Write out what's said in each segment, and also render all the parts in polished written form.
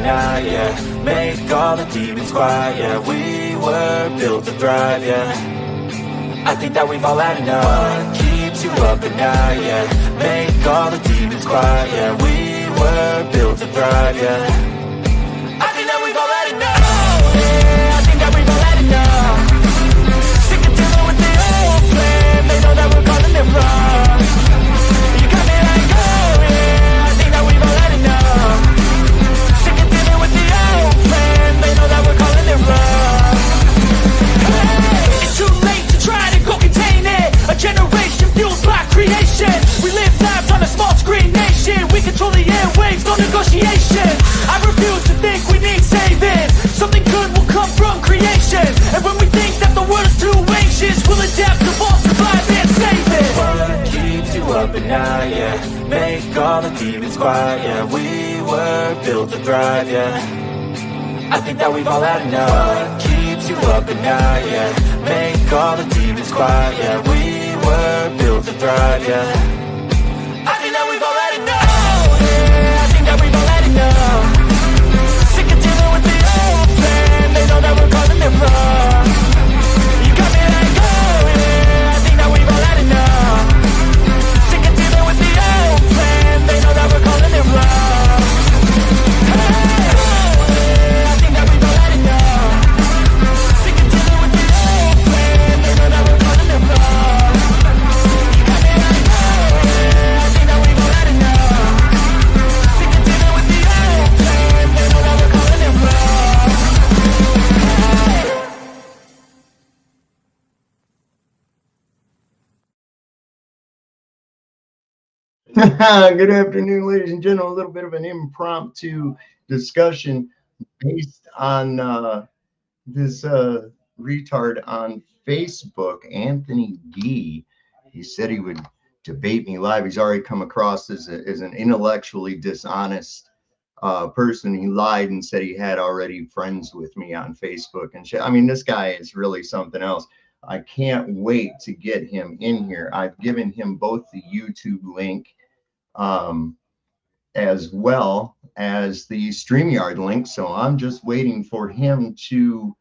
night, yeah. Make all the demons quiet, yeah. We were built to thrive, yeah. I think that we've all had enough. What keeps you up at night, yeah. Make all the demons quiet, yeah. We were built to thrive, yeah. I think that we've all had enough. Oh, yeah, I think that we've all had enough. Sick of dealing with the old plan. They know that we're calling it wrong. You got me like, oh yeah, I think that we've all had enough. Sick of dealing with the old plan. They know that we're calling it wrong. Hey, it's too late to try to go contain it. A generation fueled by creation. We live lives on a small screen nation. We control the airwaves, no negotiation. I refuse to think we need saving. Something good will come from creation. And when we think that the world is too anxious, we'll adapt, evolve, survive, and save it. What keeps you up at night, yeah. Make all the demons quiet, yeah. We were built to thrive, yeah. I think that we've all had enough. What keeps you up at night, yeah. Make all the demons quiet, yeah. We were built to thrive, yeah. I think that we've all had enough. Oh, yeah, I think that we've all had enough. Sick of dealing with the old plan. They know that we're calling it wrong. You got me like, oh yeah, I think that we've all had enough. Sick of dealing with the old plan. They know that we're calling it wrong. Hey, oh yeah, I think that we've all had enough. Sick of dealing with the old plan. They know that we're calling it wrong. You got me like, oh yeah, I think that we've all had enough. Sick of dealing with the old plan. They know that we're calling it wrong. Good afternoon, ladies and gentlemen. A little bit of an impromptu discussion based on this retard on Facebook, Anthony Gee. He said he would debate me live. He's already come across as an intellectually dishonest person. He lied and said he had already friends with me on Facebook and shit. I mean, this guy is really something else. I can't wait to get him in here. I've given him both the YouTube link as well as the StreamYard link. So I'm just waiting for him to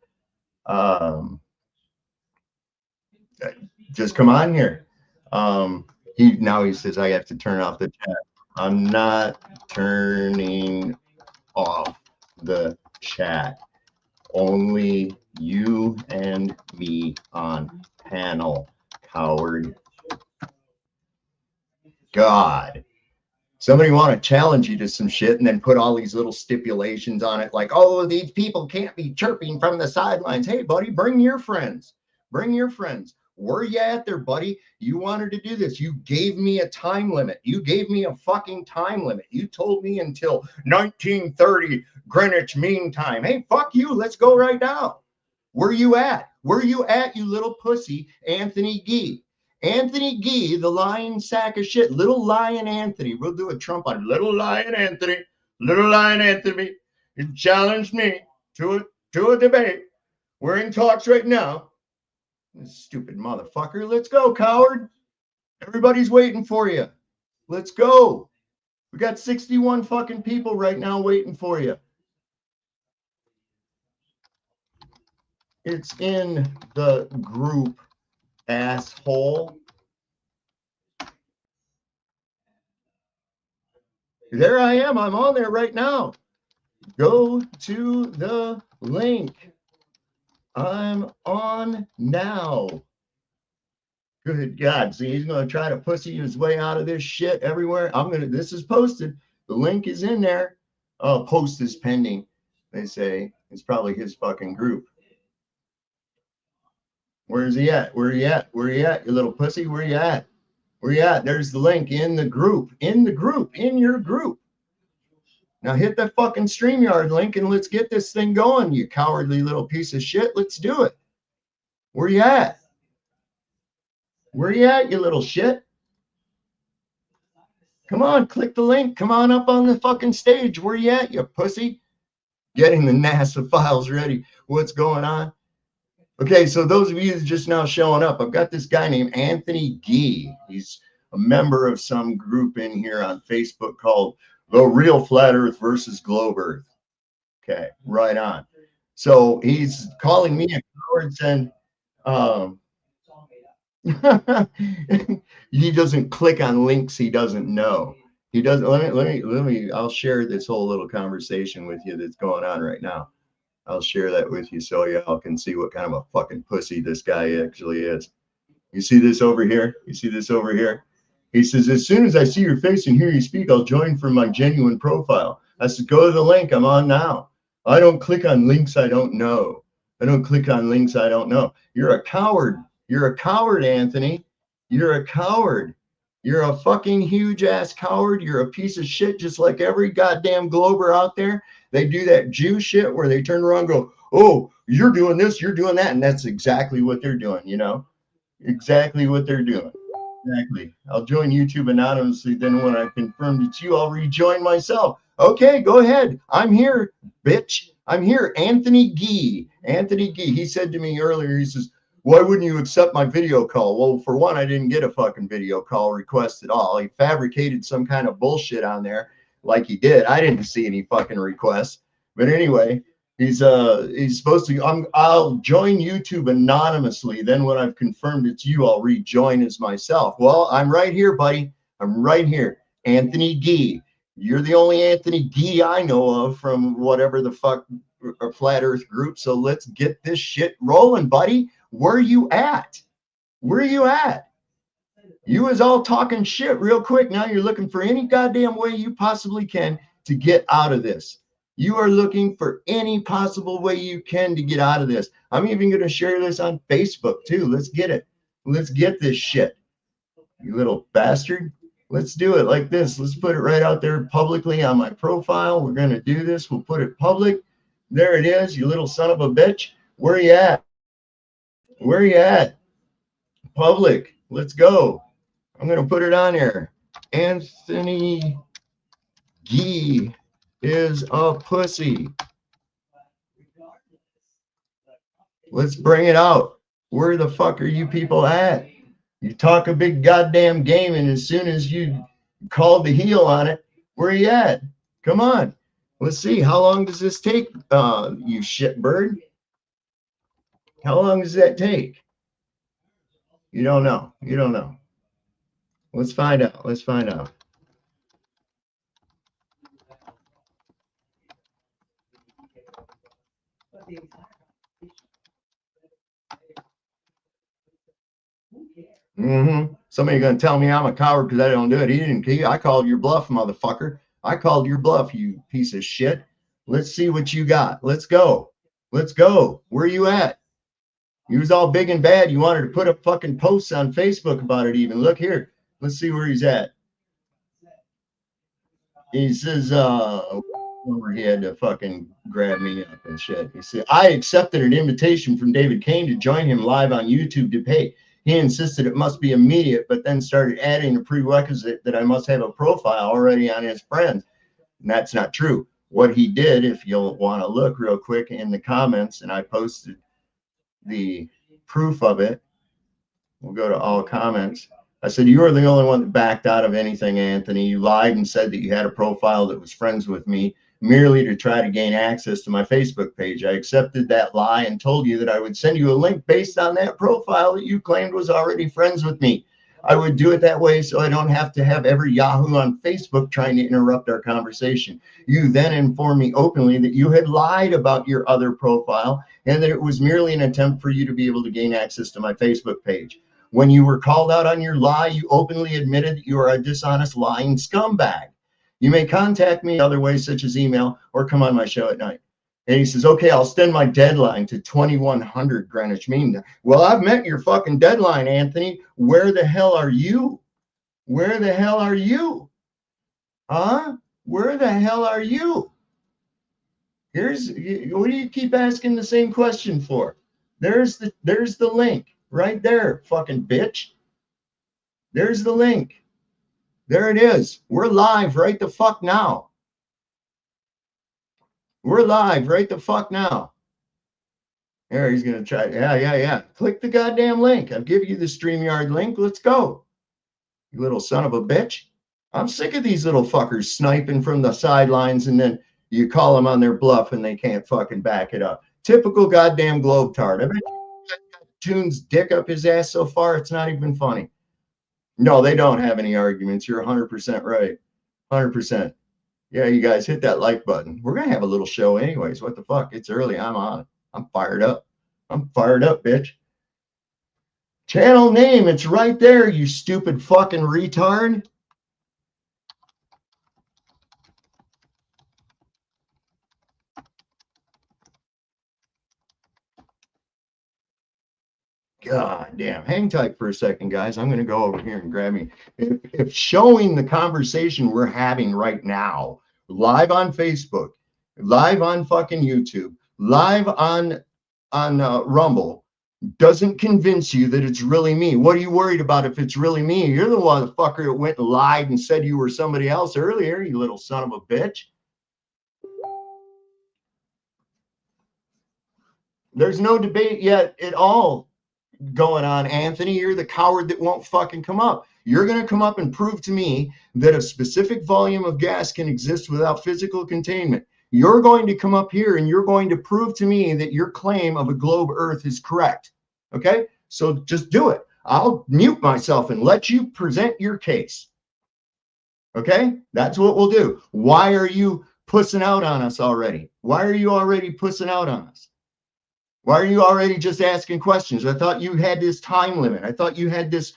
just come on here. He says I have to turn off the chat. I'm not turning off the chat. Only you and me on panel, coward. God. Somebody want to challenge you to some shit and then put all these little stipulations on it like, oh, these people can't be chirping from the sidelines. Hey, buddy, bring your friends. Bring your friends. Where you at there, buddy? You wanted to do this. You gave me a time limit. You gave me a fucking time limit. You told me until 1930 Greenwich Mean Time. Hey, fuck you. Let's go right now. Where you at? Where you at, you little pussy, Anthony Gee? Anthony Gee, the lying sack of shit, little lion Anthony. We'll do a Trump on little lion Anthony. Little lion Anthony. You challenged me to a debate. We're in talks right now. Stupid motherfucker. Let's go, coward. Everybody's waiting for you. Let's go. We got 61 fucking people right now waiting for you. It's in the group, asshole. There I am. I'm on there right now. Go to the link. I'm on now. Good God. See, he's going to try to pussy his way out of this shit everywhere. This is posted. The link is in there. Post is pending. They say it's probably his fucking group. Where's he at? Where you at? Where you at, you little pussy? Where you at? Where you at? There's the link in the group. In the group. In your group. Now hit that fucking StreamYard link and let's get this thing going, you cowardly little piece of shit. Let's do it. Where you at? Where you at, you little shit? Come on, click the link. Come on up on the fucking stage. Where you at, you pussy? Getting the NASA files ready. What's going on? Okay, so those of you just now showing up, I've got this guy named Anthony Gee. He's a member of some group in here on Facebook called The Real Flat Earth versus Globe Earth. Okay, right on. So he's calling me a coward saying, um, he doesn't click on links he doesn't know. He doesn't. Let me. I'll share this whole little conversation with you that's going on right now. I'll share that with you so y'all can see what kind of a fucking pussy this guy actually is. You see this over here? You see this over here? He says, as soon as I see your face and hear you speak, I'll join from my genuine profile. I said, go to the link. I'm on now. I don't click on links I don't know. I don't click on links I don't know. You're a coward. You're a coward, Anthony. You're a coward. You're a fucking huge ass coward. You're a piece of shit, just like every goddamn Glober out there. They do that Jew shit where they turn around and go, oh, you're doing this, you're doing that. And that's exactly what they're doing, you know? Exactly what they're doing. Exactly. I'll join YouTube anonymously. Then when I've confirmed it's you, I'll rejoin myself. Okay, go ahead. I'm here, bitch. I'm here. Anthony Gee. Anthony Gee. He said to me earlier, he says, why wouldn't you accept my video call? Well, for one, I didn't get a fucking video call request at all. He fabricated some kind of bullshit on there like he did. I didn't see any fucking requests. But anyway, he's supposed to. I'll join YouTube anonymously. Then when I've confirmed it's you, I'll rejoin as myself. Well, I'm right here, buddy. I'm right here. Anthony Gee. You're the only Anthony Gee I know of from whatever the fuck or flat Earth group. So let's get this shit rolling, buddy. Where you at? Where you at? You was all talking shit real quick. Now you're looking for any goddamn way you possibly can to get out of this. You are looking for any possible way you can to get out of this. I'm even going to share this on Facebook too. Let's get it. Let's get this shit. You little bastard. Let's do it like this. Let's put it right out there publicly on my profile. We're going to do this. We'll put it public. There it is, you little son of a bitch. Where you at? Where you at? Public. Let's go. I'm going to put it on here. Anthony Gee is a pussy. Let's bring it out. Where the fuck are you people at? You talk a big goddamn game, and as soon as you called the heel on it, where you at? Come on. Let's see. How long does this take, you shitbird? How long does that take? You don't know. You don't know. Let's find out. Let's find out. Somebody gonna tell me I'm a coward because I don't do it. I called your bluff, motherfucker. I called your bluff, you piece of shit. Let's see what you got. Let's go. Let's go. Where you at? You was all big and bad. You wanted to put up fucking posts on Facebook about it even. Look here. Let's see where he's at. He says, he had to fucking grab me up and shit. He said, I accepted an invitation from David Kane to join him live on YouTube to pay. He insisted it must be immediate, but then started adding a prerequisite that I must have a profile already on his friends. And that's not true. What he did, if you'll want to look real quick in the comments, and I posted the proof of it. We'll go to all comments. I said, you are the only one that backed out of anything, Anthony. You lied and said that you had a profile that was friends with me merely to try to gain access to my Facebook page. I accepted that lie and told you that I would send you a link based on that profile that you claimed was already friends with me. I would do it that way so I don't have to have every Yahoo on Facebook trying to interrupt our conversation. You then informed me openly that you had lied about your other profile and that it was merely an attempt for you to be able to gain access to my Facebook page. When you were called out on your lie, you openly admitted that you are a dishonest, lying scumbag. You may contact me other ways, such as email, or come on my show at night. And he says, okay, I'll extend my deadline to 2100 Greenwich Mean Time. Well, I've met your fucking deadline, Anthony. Where the hell are you? Where the hell are you? Huh? Where the hell are you? What do you keep asking the same question for? There's the link right there, fucking bitch. There's the link. There it is. We're live right the fuck now. We're live right the fuck now. There, he's going to try. Yeah. Click the goddamn link. I'll give you the StreamYard link. Let's go. You little son of a bitch. I'm sick of these little fuckers sniping from the sidelines and then You call them on their bluff and they can't fucking back it up. Typical goddamn globetard. I bet Tune's dick up his ass so far, it's not even funny. No, they don't have any arguments. You're 100% right. 100%. Yeah, you guys hit that like button. We're going to have a little show anyways. What the fuck? It's early. I'm on. I'm fired up. I'm fired up, bitch. Channel name. It's right there, you stupid fucking retard. God damn. Hang tight for a second, guys. I'm going to go over here and grab me. If showing the conversation we're having right now, live on Facebook, live on fucking YouTube, live on Rumble, doesn't convince you that it's really me. What are you worried about if it's really me? You're the motherfucker that went and lied and said you were somebody else earlier, you little son of a bitch. There's no debate yet at all going on, Anthony. You're the coward that won't fucking come up. You're going to come up and prove to me that a specific volume of gas can exist without physical containment. You're going to come up here and you're going to prove to me that your claim of a globe Earth is correct. Okay? So just do it. I'll mute myself and let you present your case. Okay? That's what we'll do. Why are you pussing out on us already? Why are you already pussing out on us? Why are you already just asking questions? I thought you had this time limit. I thought you had this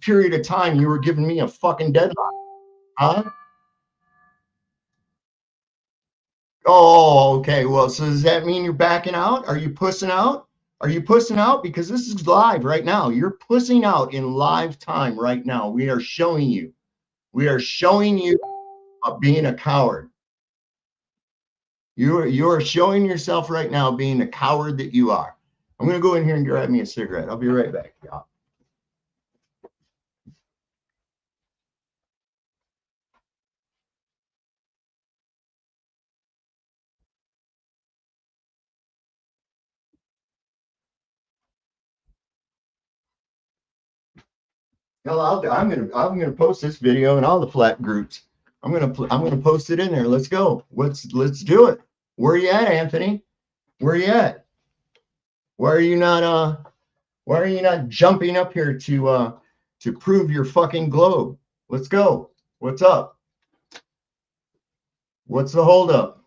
period of time. You were giving me a fucking deadline. Huh? Oh, okay. Well, so does that mean you're backing out? Are you pussing out? Are you pussing out? Because this is live right now. You're pussing out in live time right now. We are showing you. We are showing you being a coward. You are showing yourself right now being the coward that you are. I'm going to go in here and grab me a cigarette. I'll be right back, y'all. Hell, I'm gonna post this video in all the flat groups. I'm gonna post it in there. Let's go. Let's do it. Where are you at, Anthony? Where are you at? Why are you not jumping up here to prove your fucking globe? Let's go. What's up? What's the holdup?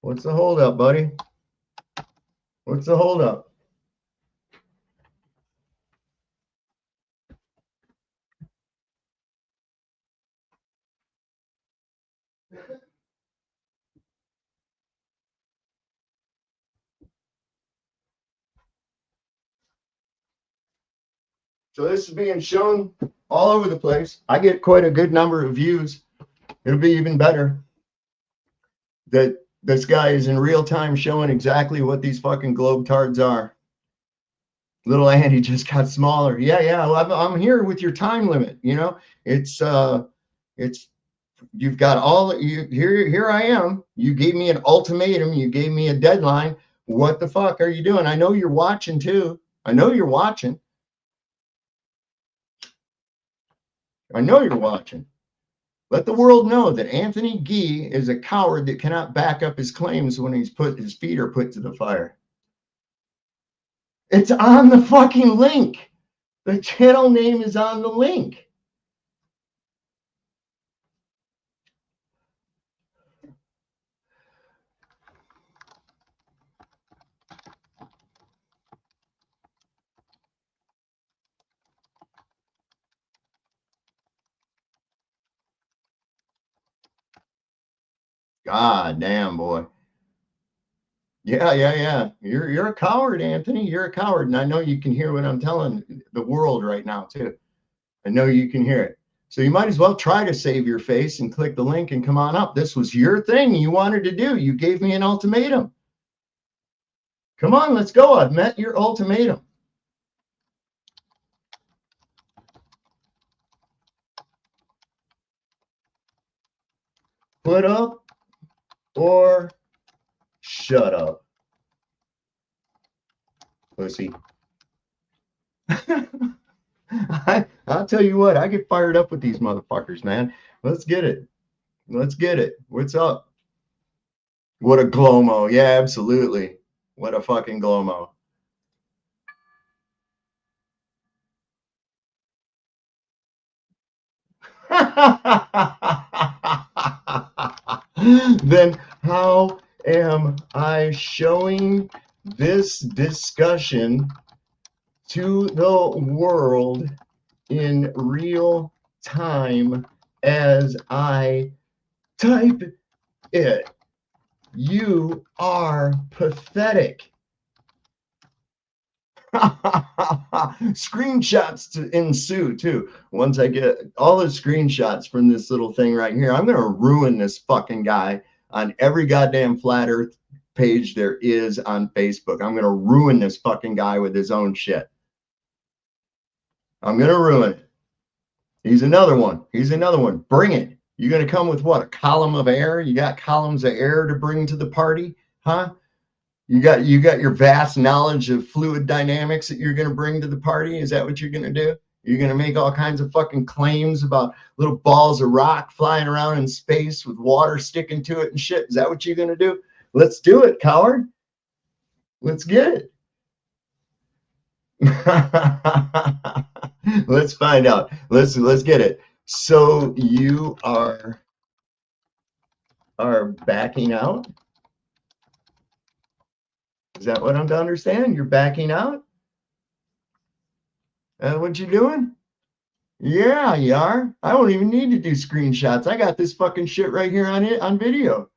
What's the holdup, buddy? What's the holdup? So this is being shown all over the place. I get quite a good number of views. It'll be even better that this guy is in real time showing exactly what these fucking globetards are. Little Andy just got smaller. Yeah. Well, I'm here with your time limit. You know, it's you've got all you here. I am. You gave me an ultimatum. You gave me a deadline. What the fuck are you doing? I know you're watching too. I know you're watching. I know you're watching. Let the world know that Anthony Gee is a coward that cannot back up his claims when his feet are put to the fire. It's on the fucking link. The channel name is on the link. God damn, boy. Yeah. You're a coward, Anthony. You're a coward. And I know you can hear what I'm telling the world right now, too. I know you can hear it. So you might as well try to save your face and click the link and come on up. This was your thing you wanted to do. You gave me an ultimatum. Come on, let's go. I've met your ultimatum. Put up or shut up, pussy. I I'll tell you what, I get fired up with these motherfuckers, man. Let's get it. Let's get it. What's up? What a glow-mo. Yeah, absolutely. What a fucking glow-mo. Then how am I showing this discussion to the world in real time as I type it? You are pathetic. Screenshots to ensue too. Once I get all the screenshots from this little thing right here, I'm gonna ruin this fucking guy on every goddamn flat earth page there is on Facebook. I'm gonna ruin this fucking guy with his own shit. I'm gonna ruin it. He's another one. He's another one. Bring it. You're gonna come with what? A column of air? You got columns of air to bring to the party? Huh? You got your vast knowledge of fluid dynamics that you're going to bring to the party. Is that what you're going to do? You're going to make all kinds of fucking claims about little balls of rock flying around in space with water sticking to it and shit. Is that what you're going to do? Let's do it, coward. Let's get it. Let's find out. Let's get it. So you are backing out? Is that what I'm to understand? You're backing out? What you doing? Yeah, you are. I don't even need to do screenshots. I got this fucking shit right here on video.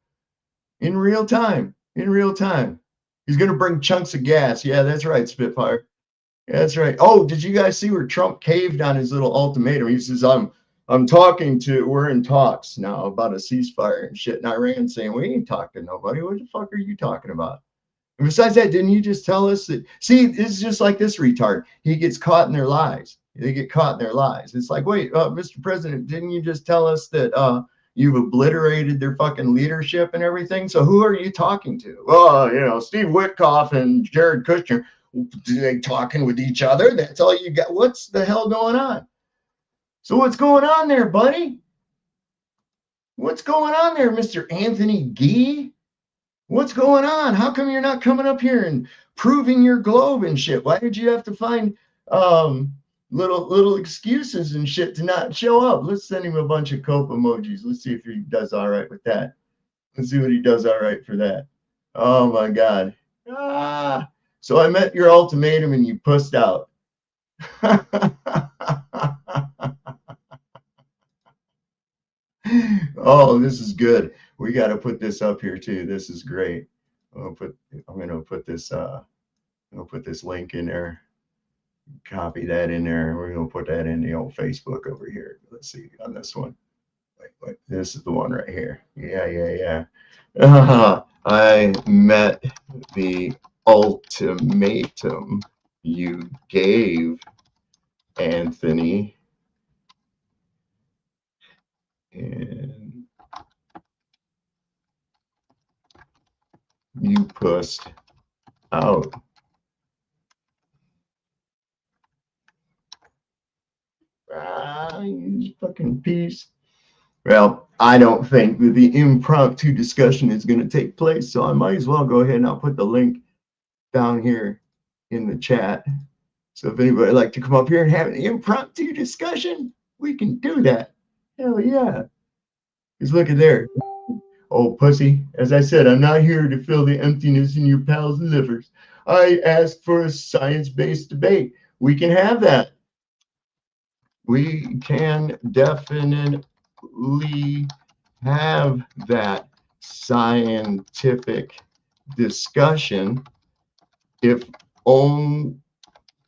In real time. In real time. He's gonna bring chunks of gas. Yeah, that's right, Spitfire. Yeah, that's right. Oh, did you guys see where Trump caved on his little ultimatum? He says, we're in talks now about a ceasefire and shit. And Iran saying, we ain't talking to nobody. What the fuck are you talking about? And besides that, didn't you just tell us that? See, it's just like this retard. He gets caught in their lies. They get caught in their lies. It's like, wait, Mr. President, didn't you just tell us that you've obliterated their fucking leadership and everything? So who are you talking to? Well, Steve Witkoff and Jared Kushner, they talking with each other? That's all you got. What's the hell going on? So what's going on there, buddy? What's going on there, Mr. Anthony Gee? What's going on? How come you're not coming up here and proving your globe and shit? Why did you have to find little excuses and shit to not show up? Let's send him a bunch of cope emojis. Let's see if he does all right with that. Let's see what he does all right for that. Oh my God. So I met your ultimatum and you pussed out. Oh, this is good. We got to put this up here too. This is great. I'm gonna put this link in there. Copy that in there. We're gonna put that in the old Facebook over here. Let's see on this one. Wait, this is the one right here. Yeah. I met the ultimatum you gave, Anthony, and you pussed out. You fucking piece. Well, I don't think that the impromptu discussion is going to take place, so I might as well go ahead and I'll put the link down here in the chat. So if anybody would like to come up here and have an impromptu discussion, we can do that. Hell yeah. Because look at there. Oh, pussy. As I said, I'm not here to fill the emptiness in your pals' livers. I asked for a science-based debate. We can have that. We can definitely have that scientific discussion if only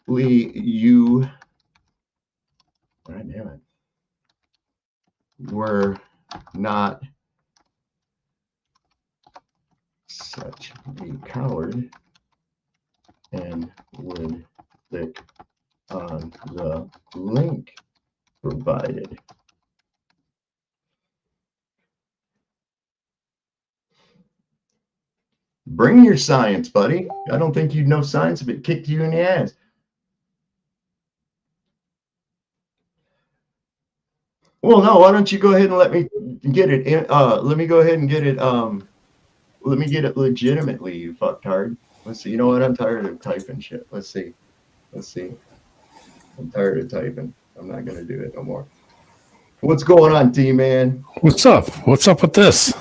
you, God damn it, were not such a coward and would click on the link provided. Bring your science, buddy. I don't think you'd know science if it kicked you in the ass. Well, no, why don't you go ahead and let me get it in, let me go ahead and get it, let me get it legitimately, you fucktard. Let's see. You know what? I'm tired of typing shit. Let's see. Let's see. I'm tired of typing. I'm not gonna do it no more. What's going on, T-Man? What's up? What's up with this?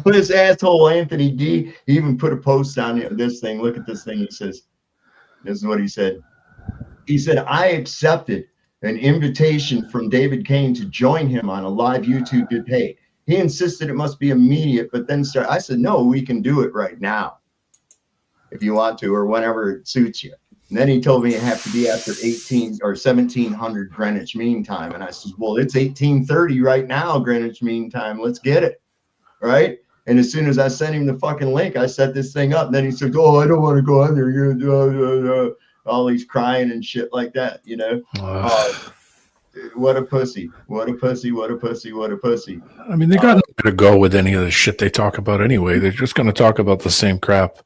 This asshole Anthony D. He even put a post on this thing. Look at this thing. He says, this is what he said. He said, I accepted an invitation from David Kane to join him on a live YouTube debate. He insisted it must be immediate, but then I said, no, we can do it right now if you want to, or whenever it suits you. And then he told me it had to be after 18 or 1700 Greenwich Mean Time. And I said, well, it's 1830 right now, Greenwich Mean Time. Let's get it. Right. And as soon as I sent him the fucking link, I set this thing up. And then he said, oh, I don't want to go on there. You're going to do all these crying and shit like that, you know? What a pussy. What a pussy. What a pussy. What a pussy. I mean, they got nowhere to go with any of the shit they talk about anyway. They're just going to talk about the same crap.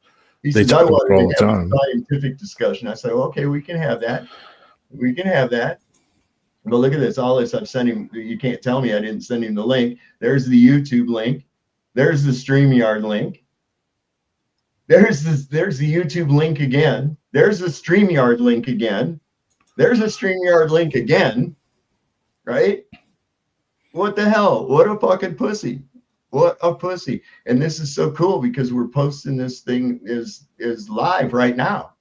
He They says, I talk about wanted all to the have time. a scientific discussion. I said, well, okay, we can have that. We can have that. But look at this. All this I've sent him. You can't tell me I didn't send him the link. There's the YouTube link. There's the StreamYard link. There's the YouTube link again. There's the StreamYard link again. There's a StreamYard link again. Right? What the hell? What a fucking pussy. What a pussy. And this is so cool because we're posting this thing is live right now.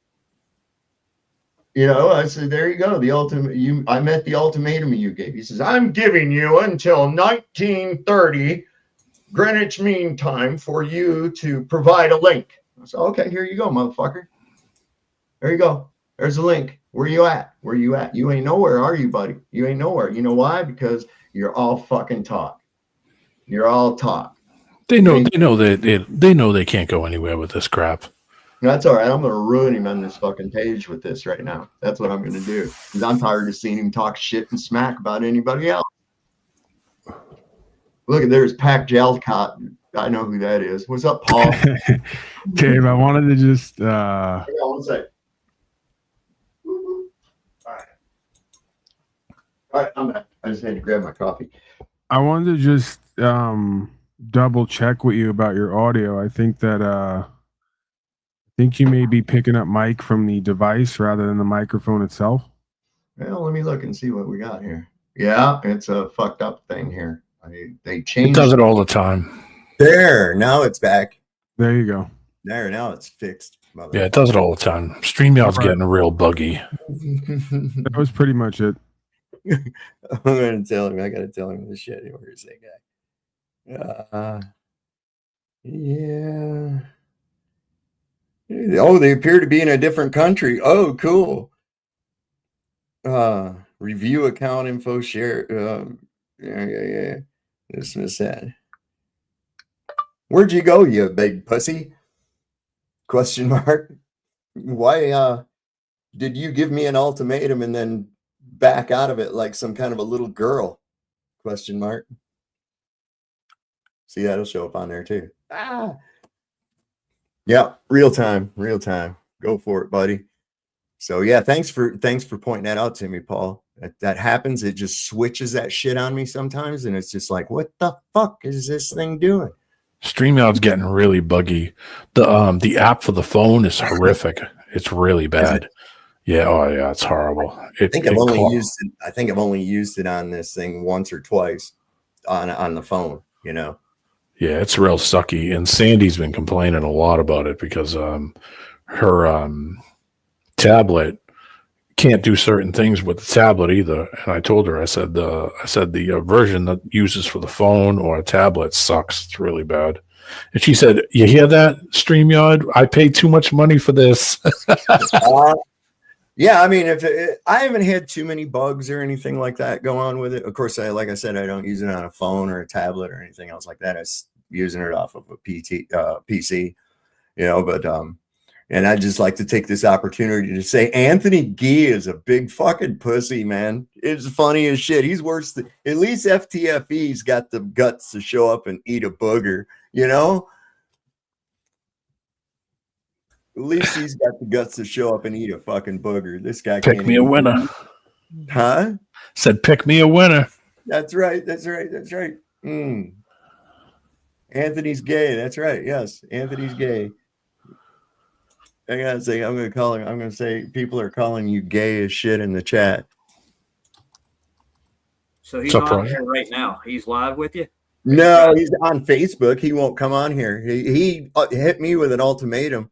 You know, I said, there you go. The ultimate, I met the ultimatum you gave. He says, I'm giving you until 1930 Greenwich Mean Time for you to provide a link. I said, okay, here you go, motherfucker. There you go. There's a link. Where you at? Where you at? You ain't nowhere, are you, buddy? You ain't nowhere. You know why? Because you're all fucking talk. You're all talk. They know they can't go anywhere with this crap. That's all right. I'm going to ruin him on this fucking page with this right now. That's what I'm going to do. Because I'm tired of seeing him talk shit and smack about anybody else. Look, there's Pac Jalcott. I know who that is. What's up, Paul? Dave, I wanted to just Hang on one sec. All right, I'm back. I just had to grab my coffee. I wanted to just double check with you about your audio. I think you may be picking up mic from the device rather than the microphone itself. Well, let me look and see what we got here. Yeah, it's a fucked up thing here. They It changed. does it all the time. There, now it's back. There you go. There, now it's fixed. Yeah, it does it all the time. StreamYard's getting real buggy. That was pretty much it. I'm gonna tell him. I gotta tell him this shit. Where's that guy? Yeah. Oh, they appear to be in a different country. Oh, cool. Review account info share. Yeah. Dismiss that. Where'd you go, you big pussy? Question mark. Why did you give me an ultimatum and then back out of it like some kind of a little girl? Question mark. See, that'll show up on there too. Yeah, real time. Go for it, buddy. So yeah, thanks for pointing that out to me, Paul. That happens. It just switches that shit on me sometimes, and it's just like, what the fuck is this thing doing? StreamYard's getting really buggy. The app for the phone is horrific. It's really bad. Yeah, oh yeah, it's horrible. I think I've only used it on this thing once or twice on the phone, you know. Yeah, it's real sucky. And Sandy's been complaining a lot about it because her tablet can't do certain things with the tablet either. And I told her, I said the version that uses for the phone or a tablet sucks. It's really bad. And she said, "You hear that, StreamYard? I paid too much money for this." Yeah, I mean, I haven't had too many bugs or anything like that go on with it. Of course, like I said, I don't use it on a phone or a tablet or anything else like that. I'm using it off of a PC, you know. But and I'd just like to take this opportunity to say Anthony Gee is a big fucking pussy, man. It's funny as shit. He's worse than, at least FTFE's got the guts to show up and eat a booger, you know. At least he's got the guts to show up and eat a fucking booger. This guy Pick me a winner. Huh? Said pick me a winner. That's right. That's right. That's right. Anthony's gay. That's right. Yes, Anthony's gay. I gotta say, I'm gonna call him. I'm gonna say people are calling you gay as shit in the chat. So he's Surprise. on here right now. He's live with you. No, he's on Facebook. He won't come on here. He hit me with an ultimatum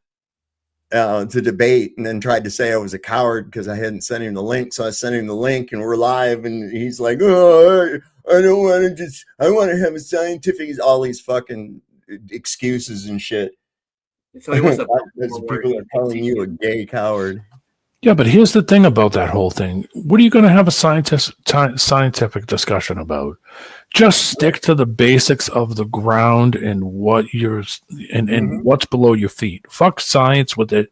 to debate, and then tried to say I was a coward because I hadn't sent him the link. So I sent him the link, and we're live. And he's like, "Oh, I don't want to I want to have a scientific." All these fucking excuses and shit. So he wants to. People are calling you a gay coward. Yeah, but here's the thing about that whole thing. What are you going to have a scientific discussion about? Just stick to the basics of the ground and what you're and what's below your feet. Fuck science with it.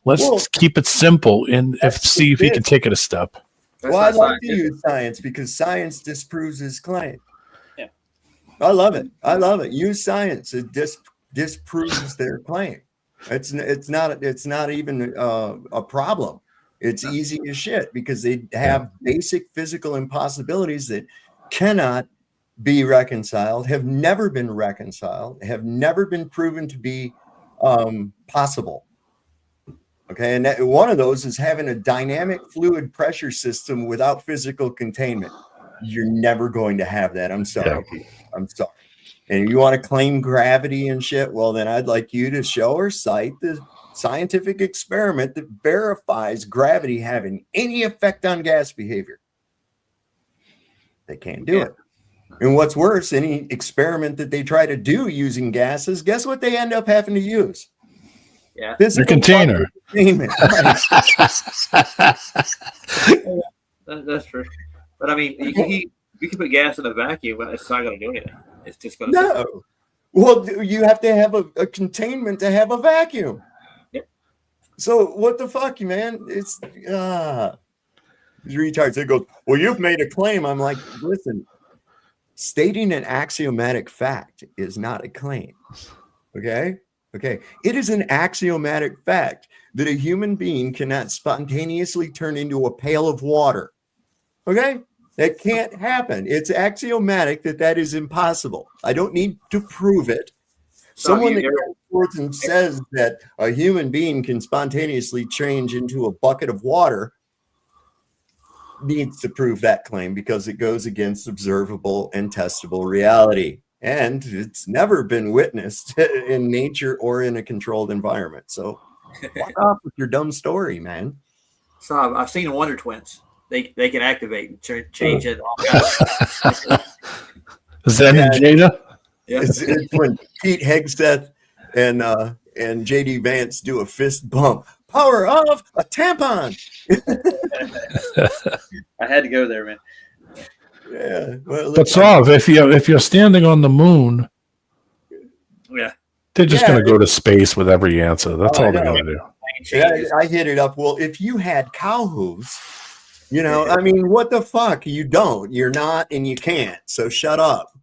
Let's keep it simple and see if you can take it a step. Well, I like to use science because science disproves his claim. Yeah, I love it. I love it. Use science. It disproves their claim. It's not even a problem. It's easy as shit because they have basic physical impossibilities that cannot be reconciled, have never been reconciled, have never been proven to be possible. Okay, and one of those is having a dynamic fluid pressure system without physical containment. You're never going to have that. I'm sorry, people. I'm sorry. And you want to claim gravity and shit? Well, then I'd like you to show or cite the scientific experiment that verifies gravity having any effect on gas behavior. They can't do it. And what's worse, any experiment that they try to do using gases, guess what they end up having to use? Yeah, the container. That's true. But I mean, you can put gas in a vacuum, but it's not going to do anything. It's just going to. No. Well, you have to have a containment to have a vacuum. Yep. So what the fuck, man? It's these retards. They go, well, you've made a claim. I'm like, listen, stating an axiomatic fact is not a claim. Okay. It is an axiomatic fact that a human being cannot spontaneously turn into a pail of water. Okay. That can't happen. It's axiomatic that is impossible. I don't need to prove it. Someone that goes forth and says that a human being can spontaneously change into a bucket of water needs to prove that claim because it goes against observable and testable reality. And it's never been witnessed in nature or in a controlled environment. So fuck off with your dumb story, man. So I've seen Wonder Twins. They can activate and change it. Zen and Jada? Yeah. It's when Pete Hegseth and JD Vance do a fist bump. Power of a tampon. I had to go there, man. Yeah. Well, but Sav, if you're standing on the moon, they're just going to go to space with every answer. That's all they're going to do. I hit it up. Well, if you had cow hooves, I mean, what the fuck? You don't. You're not, and you can't. So shut up.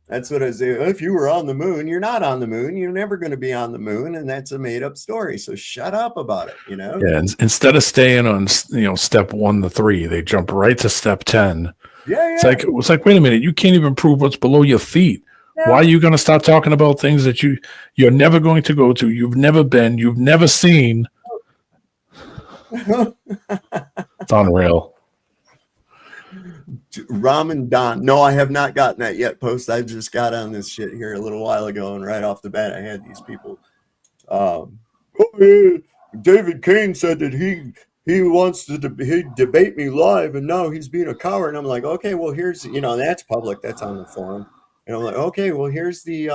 That's what I say. If you were on the moon, you're not on the moon. You're never going to be on the moon, and that's a made-up story. So shut up about it. Yeah. Instead of staying on step 1 to 3, they jump right to step 10. Yeah. It's like wait a minute, you can't even prove what's below your feet. Yeah. Why are you going to start talking about things that you're never going to go to? You've never been. You've never seen. It's unreal. Ramen Don. No, I have not gotten that yet. Post. I just got on this shit here a little while ago, and right off the bat, I had these people. David Kane said that he wants to debate me live, and now he's being a coward. And I'm like, okay, well, here's that's public. That's on the forum. And I'm like, okay, well, here's the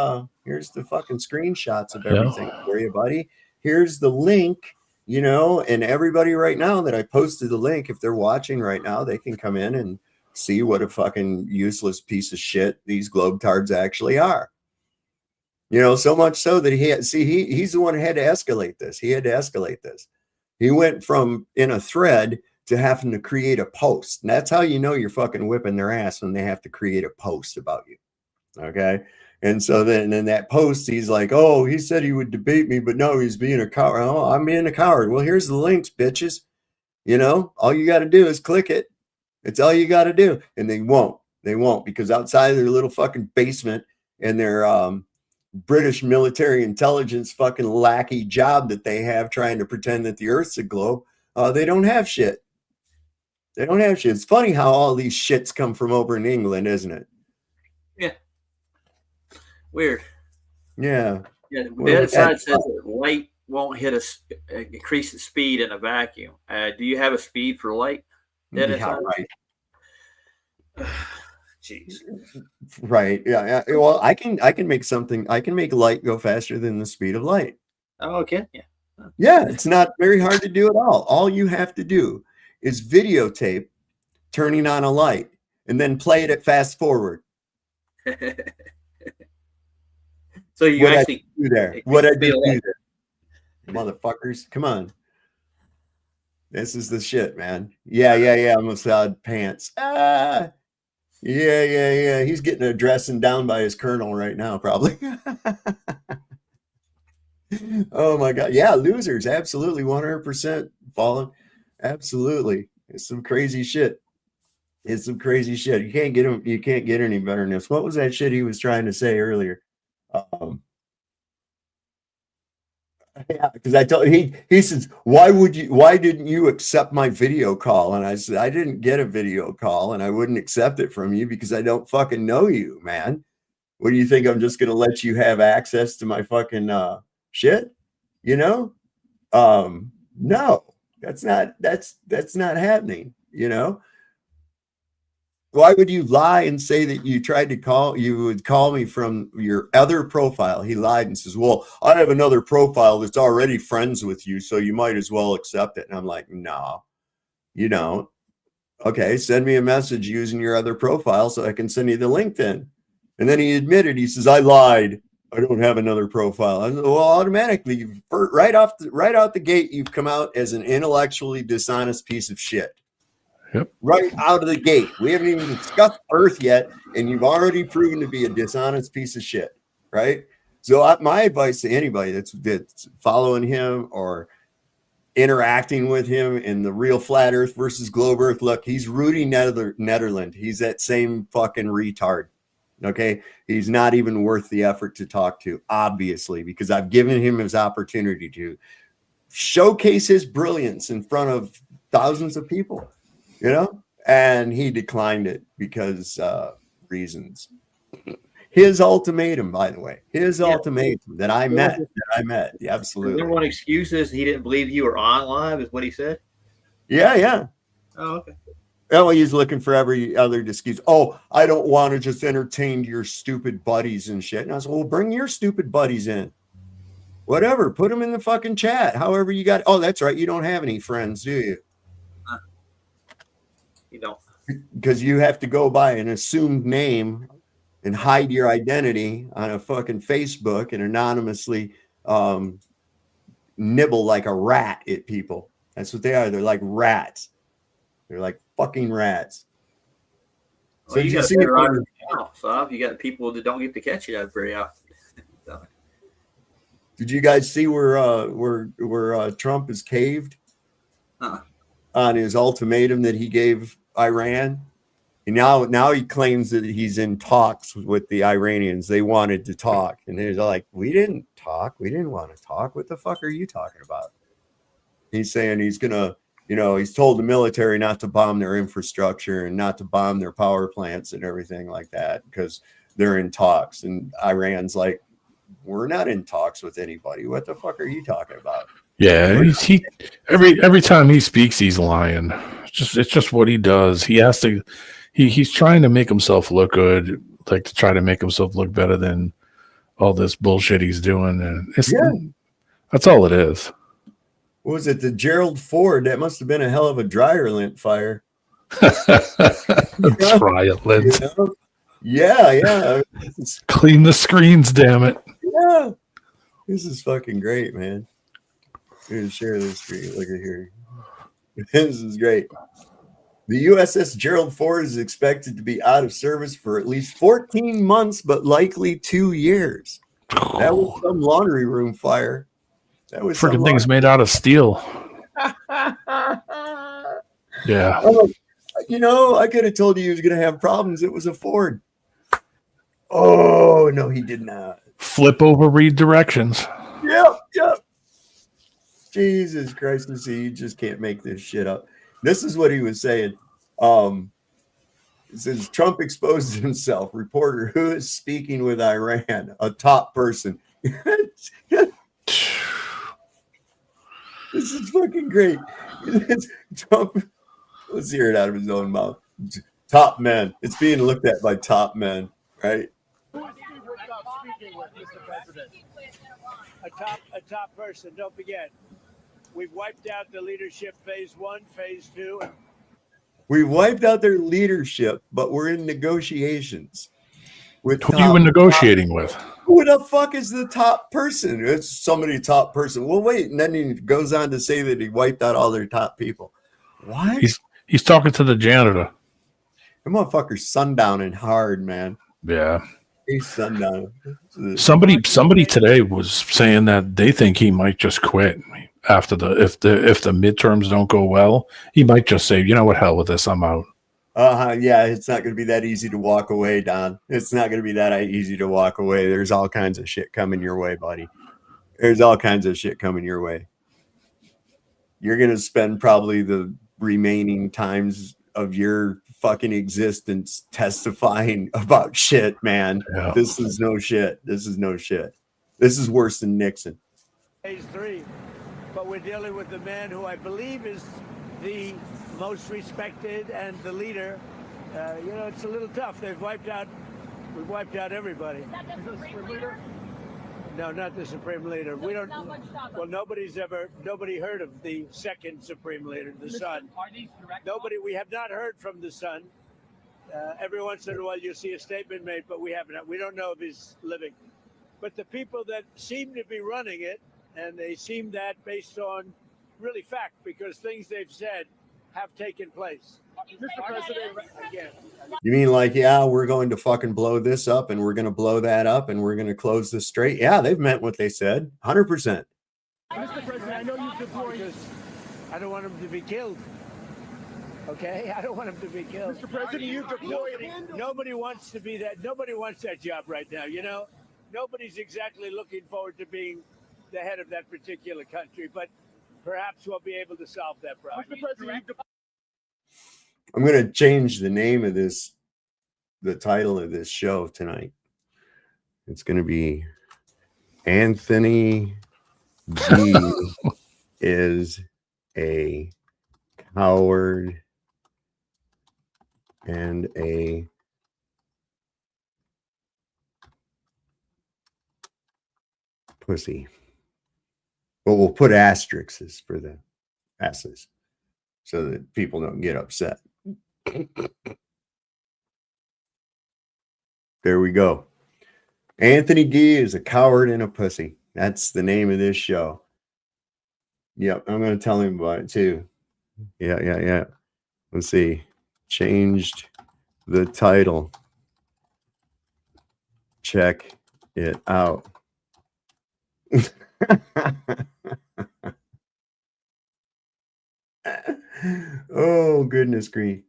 fucking screenshots of everything for you, buddy. Here's the link. And everybody right now that I posted the link, if they're watching right now, they can come in and see what a fucking useless piece of shit these globetards actually are. So much so that he's the one who had to escalate this. He had to escalate this. He went from in a thread to having to create a post. And that's how you're fucking whipping their ass when they have to create a post about you. Okay. And so then in that post, he's like, oh, he said he would debate me, but no, he's being a coward. Oh, I'm being a coward. Well, here's the links, bitches. All you got to do is click it. It's all you got to do. And they won't. They won't, because outside of their little fucking basement and their British military intelligence fucking lackey job that they have trying to pretend that the Earth's a globe, they don't have shit. They don't have shit. It's funny how all these shits come from over in England, isn't it? Yeah. Weird. Yeah. Yeah. The other side says that light won't increase the speed in a vacuum. Do you have a speed for light? Yeah, right. Jeez. Right. Yeah. Well, I can make something. I can make light go faster than the speed of light. Oh, okay. Yeah. Yeah. It's not very hard to do at all. All you have to do is videotape turning on a light and then play it at fast forward. So you what actually do there? What I do there? Motherfuckers, come on. This is the shit, man. Yeah. Almost had pants. Yeah. He's getting a dressing down by his colonel right now, probably. Oh my God. Yeah, losers. Absolutely. 100% fallen. Absolutely. It's some crazy shit. It's some crazy shit. You can't get him. You can't get any better than this. What was that shit he was trying to say earlier? Yeah, because I told he says, why didn't you accept my video call? And I said, I didn't get a video call and I wouldn't accept it from you because I don't fucking know you, man. What do you think? I'm just gonna let you have access to my fucking shit? You know? No, that's not happening, you know. Why would you lie and say that you would call me from your other profile? He lied and says, well, I have another profile that's already friends with you, so you might as well accept it. And I'm like, no, you don't. Okay, send me a message using your other profile so I can send you the LinkedIn. And then he admitted, he says, I lied. I don't have another profile. I said, well, automatically, right out the gate, you've come out as an intellectually dishonest piece of shit. Yep. Right out of the gate. We haven't even discussed Earth yet, and you've already proven to be a dishonest piece of shit, right? So my advice to anybody that's following him or interacting with him in the real flat Earth versus globe Earth, look, he's Rudy Netherland. He's that same fucking retard, okay? He's not even worth the effort to talk to, obviously, because I've given him his opportunity to showcase his brilliance in front of thousands of people. You know, and he declined it because reasons. His ultimatum, by the way, ultimatum that I met. Yeah, absolutely. Number one excuse is he didn't believe you were on live, is what he said. Yeah. Oh, okay. Well, he's looking for every other excuse. Oh, I don't want to just entertain your stupid buddies and shit. And I said, well, bring your stupid buddies in. Whatever, put them in the fucking chat. However you got. Oh, that's right. You don't have any friends, do you? You don't, because you have to go by an assumed name and hide your identity on a fucking Facebook and anonymously nibble like a rat at people. That's what they are. They're like rats. They're like fucking rats. Well, so you got you got people that don't get to catch you that very often. Did you guys see where Trump is caved on his ultimatum that he gave Iran? And now he claims that he's in talks with the Iranians. They wanted to talk, and they're like, we didn't talk. We didn't want to talk. What the fuck are you talking about? He's saying he's gonna, he's told the military not to bomb their infrastructure and not to bomb their power plants and everything like that because they're in talks. And Iran's like, we're not in talks with anybody. What the fuck are you talking about? Yeah, he every time he speaks, he's lying. It's just what he does. He has to. He's trying to make himself look good, like to try to make himself look better than all this bullshit he's doing. And that's all it is. What was it? The Gerald Ford? That must have been a hell of a dryer lint fire. Dryer lint. Yeah. Clean the screens, damn it. Yeah. This is fucking great, man. I'm going to share this screen. Look at here. This is great. The USS Gerald Ford is expected to be out of service for at least 14 months, but likely 2 years. That was some laundry room fire. That was freaking thing's made out of steel. Yeah. You know, I could have told you he was going to have problems. It was a Ford. Oh, no, he did not. Flip over redirections. Yep. Jesus Christ, you just can't make this shit up. This is what he was saying. It says Trump exposes himself. Reporter, who is speaking with Iran? A top person. This is fucking great. Trump, let's hear it out of his own mouth. Top men. It's being looked at by top men, right? Speaking with Mr. President. A top person. Don't forget, we've wiped out the leadership phase 1, phase 2. We wiped out their leadership, but we're in negotiations. With Who you were negotiating with? Who the fuck is the top person? It's somebody top person. Well, wait, and then he goes on to say that he wiped out all their top people. What? He's talking to the janitor. The motherfucker's sundowning hard, man. Yeah. He's sundowning. Somebody today was saying that they think he might just quit after if the midterms don't go well. He might just say, you know what, hell with this, I'm out. Yeah, it's not going to be that easy to walk away, Don. It's not going to be that easy to walk away. There's all kinds of shit coming your way, buddy. There's all kinds of shit coming your way. You're going to spend probably the remaining times of your fucking existence testifying about shit, man. Yeah. This is no shit. This is worse than Nixon. Phase 3, but we're dealing with the man who I believe is the most respected and the leader. It's a little tough. We've wiped out everybody. No, not the supreme leader. We don't. Well, nobody heard of the second supreme leader, the son. Nobody. We have not heard from the son. Every once in a while, you see a statement made, but we haven't. We don't know if he's living. But the people that seem to be running it, and they seem that based on really fact, because things they've said have taken place. Mr. President, again. You mean like, yeah, we're going to fucking blow this up and we're going to blow that up and we're going to close this straight? Yeah, they've meant what they said. 100%. Mr. President, I know you've deployed. Because I don't want him to be killed. Okay? I don't want him to be killed. Mr. President, you've deployed. Nobody wants to be that. Nobody wants that job right now. You know, nobody's exactly looking forward to being the head of that particular country, but perhaps we'll be able to solve that problem. Mr. President, I'm going to change the name of the title of this show tonight. It's going to be Anthony G is a coward and a pussy. But we'll put asterisks for the S's so that people don't get upset. There we go. Anthony D is a coward and a pussy. That's the name of this show. Yep, I'm going to tell him about it too. Yeah. Let's see. Changed the title. Check it out. Oh, goodness grief.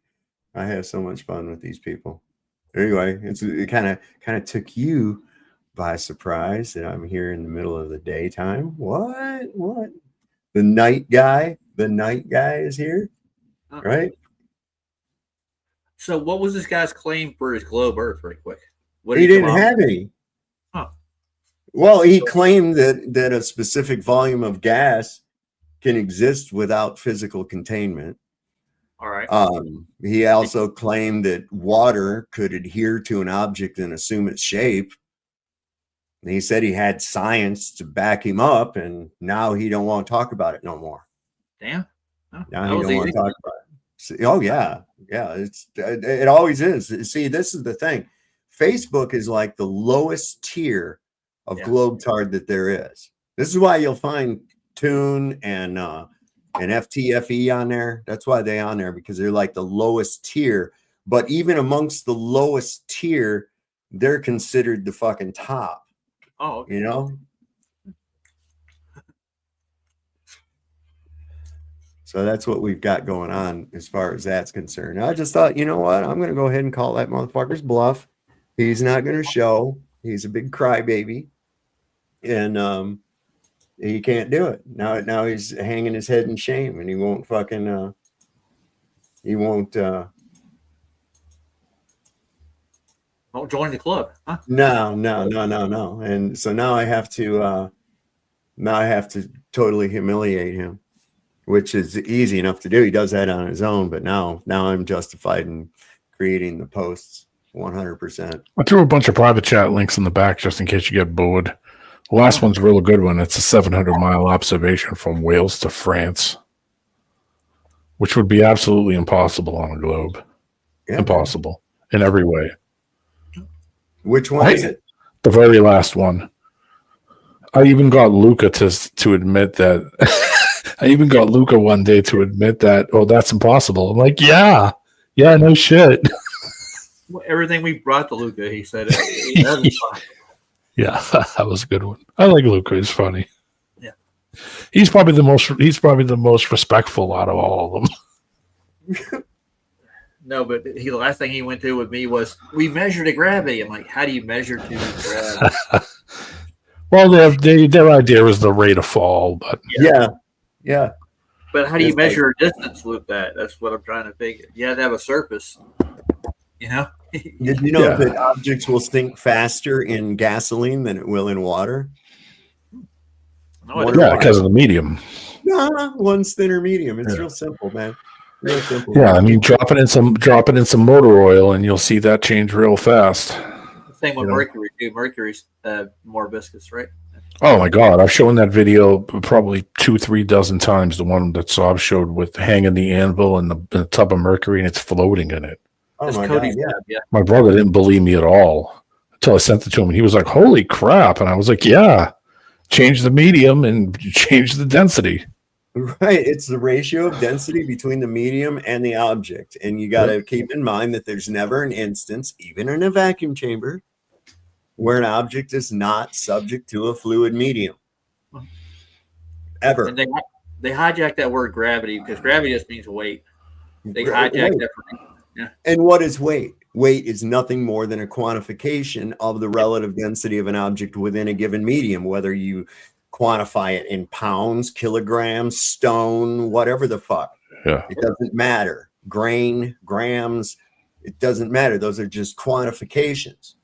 I have so much fun with these people. Anyway, it kind of took you by surprise that I'm here in the middle of the daytime. What? The night guy is here, right? So what was this guy's claim for his globe Earth, right quick? He didn't have any. Huh. Well, he claimed that a specific volume of gas can exist without physical containment. All right. He also claimed that water could adhere to an object and assume its shape. And he said he had science to back him up, and now he don't want to talk about it no more. Damn. Oh, now he don't want to talk about it. Oh yeah. It always is. See, this is the thing. Facebook is like the lowest tier of globetard that there is. This is why you'll find Tune and FTFE on there. That's why they're on there, because they're like the lowest tier. But even amongst the lowest tier, they're considered the fucking top. Oh, okay. You know? So that's what we've got going on as far as that's concerned. I just thought, you know what? I'm going to go ahead and call that motherfucker's bluff. He's not going to show. He's a big crybaby. And he can't do it. Now he's hanging his head in shame, and he won't fucking won't join the club. Huh? No. And so now I have to totally humiliate him, which is easy enough to do. He does that on his own, but now I'm justified in creating the posts 100%. I threw a bunch of private chat links in the back just in case you get bored. The last one's a real good one. It's a 700-mile observation from Wales to France, which would be absolutely impossible on a globe. Yeah. Impossible in every way. Which one is it? The very last one. I even got Luca to admit that. I even got Luca one day to admit that, oh, that's impossible. I'm like, yeah, no shit. Everything we brought to Luca, he said it. Yeah, that was a good one. I like Luca. He's funny. Yeah, he's probably the most respectful out of all of them. No, but the last thing he went to with me was, we measured a gravity. I'm like, how do you measure to gravity? Well, their idea was the rate of fall, but yeah. But how do you measure a distance with that? That's what I'm trying to figure. You have to have a surface. You know? Did you know that objects will sink faster in gasoline than it will in water? No, because of the medium. No, one's thinner medium. It's real simple, man. Real simple. Yeah, I mean, drop it in some motor oil, and you'll see that change real fast. Same with mercury too. Mercury's more viscous, right? Oh my God, I've shown that video probably 2-3 dozen times. The one that Saab showed with hanging the anvil in the tub of mercury, and it's floating in it. Oh my God, yeah. My brother didn't believe me at all until I sent it to him, and he was like, "Holy crap!" And I was like, "Yeah, change the medium and change the density." Right, it's the ratio of density between the medium and the object, and you got to keep in mind that there's never an instance, even in a vacuum chamber, where an object is not subject to a fluid medium. Ever. And they hijack that word gravity because gravity just means weight. They hijack that. Yeah. And what is weight? Weight is nothing more than a quantification of the relative density of an object within a given medium, whether you quantify it in pounds, kilograms, stone, whatever the fuck. Yeah. It doesn't matter. Grain, grams, it doesn't matter. Those are just quantifications.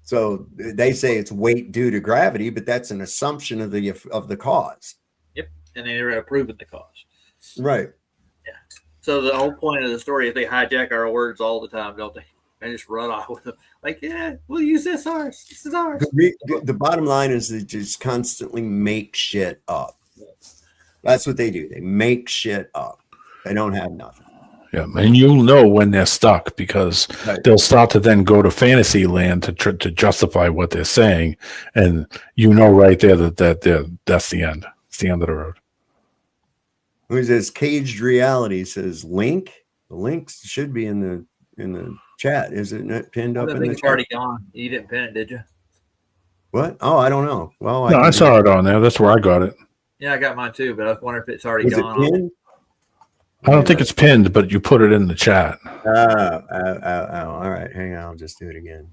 So they say it's weight due to gravity, but that's an assumption of the cause. Yep. And they never proven the cause. Right. Yeah. So the whole point of the story is they hijack our words all the time, don't they? And just run off with them. Like, yeah, we'll use this ours. This is ours. The bottom line is they just constantly make shit up. That's what they do. They make shit up. They don't have nothing. Yeah, and you'll know when they're stuck because they'll start to then go to fantasy land to justify what they're saying, and you know right there that's the end. It's the end of the road. Who says caged reality? Says link. The links should be in the chat. Is it not pinned up in the chat? It's already gone. You didn't pin it, did you? What? Oh, I don't know. Well, I saw it on there. That's where I got it. Yeah, I got mine too, but I was wondering if it's already gone. It pinned? I don't think it's pinned, but you put it in the chat. All right. Hang on. I'll just do it again.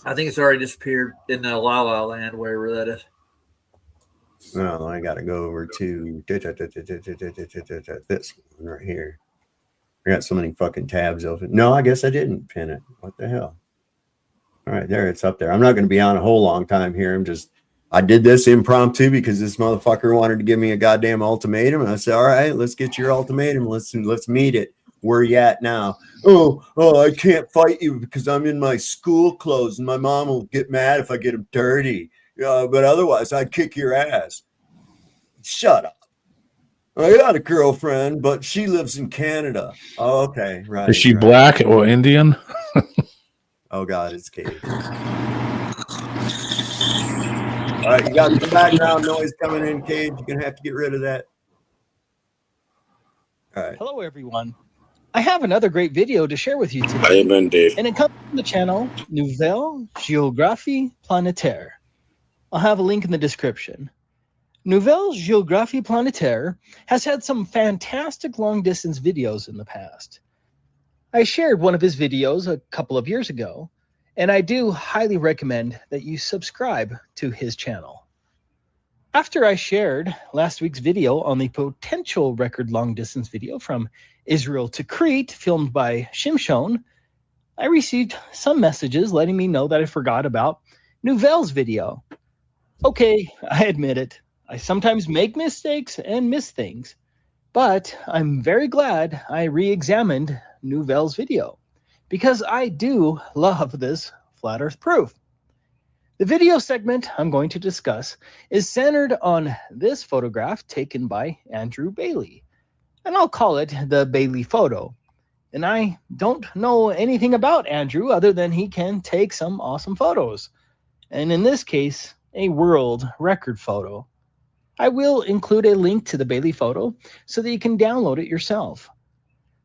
I think it's already disappeared in the La La Land, wherever that is. No, I got to go over to this one right here. I got so many fucking tabs open. No, I guess I didn't pin it. What the hell? All right, there, it's up there. I'm not going to be on a whole long time here. I did this impromptu because this motherfucker wanted to give me a goddamn ultimatum. And I said, all right, let's get your ultimatum. Let's meet it. Where you at now? Oh, I can't fight you because I'm in my school clothes and my mom will get mad if I get them dirty. But otherwise, I'd kick your ass. Shut up. I got a girlfriend, but she lives in Canada. Oh, okay, right. Is she black or Indian? Oh, God, it's Kate. All right, you got some background noise coming in, Cage. You're going to have to get rid of that. All right. Hello, everyone. I have another great video to share with you today. Amen, Dave. And it comes from the channel Nouvelle Géographie Planétaire. I'll have a link in the description. Nouvelle Géographie Planétaire has had some fantastic long-distance videos in the past. I shared one of his videos a couple of years ago, and I do highly recommend that you subscribe to his channel. After I shared last week's video on the potential record long-distance video from Israel to Crete, filmed by Shimshon, I received some messages letting me know that I forgot about Nouvelle's video. Okay, I admit it. I sometimes make mistakes and miss things, but I'm very glad I re-examined Nouvelle's video because I do love this flat earth proof. The video segment I'm going to discuss is centered on this photograph taken by Andrew Bailey, and I'll call it the Bailey photo. And I don't know anything about Andrew other than he can take some awesome photos, and in this case, a world record photo. I will include a link to the Bailey photo so that you can download it yourself.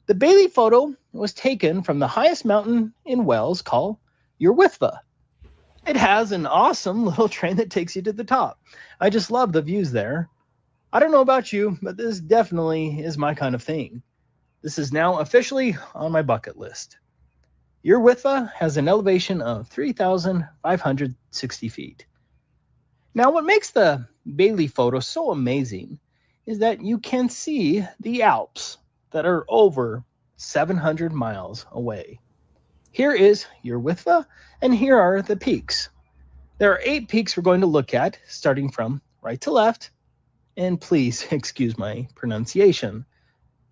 The Bailey photo was taken from the highest mountain in Wales called Yrwithfa. It has an awesome little train that takes you to the top. I just love the views there. I don't know about you, but this definitely is my kind of thing. This is now officially on my bucket list. Yrwithfa has an elevation of 3,560 feet. Now, what makes the Bailey photo so amazing is that you can see the Alps that are over 700 miles away. Here is Yrwithfa, and here are the peaks. There are 8 peaks we're going to look at, starting from right to left, and please excuse my pronunciation.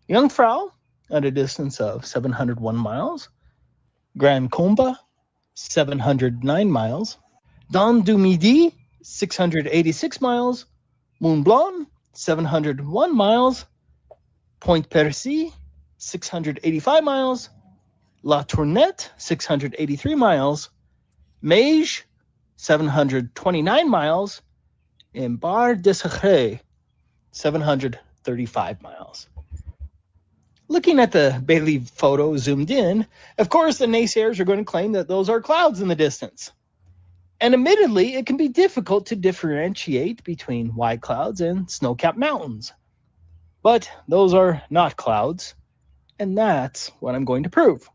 Jungfrau, at a distance of 701 miles. Grand Comba, 709 miles. Dent du Midi, 686 miles. Mont Blanc, 701 miles. Point Percy, 685 miles. La Tournette, 683 miles. Meige, 729 miles. And Bar des Secrets, 735 miles. Looking at the Bailey photo zoomed in, of course, the naysayers are going to claim that those are clouds in the distance. And admittedly, it can be difficult to differentiate between white clouds and snow-capped mountains. But those are not clouds, and that's what I'm going to prove.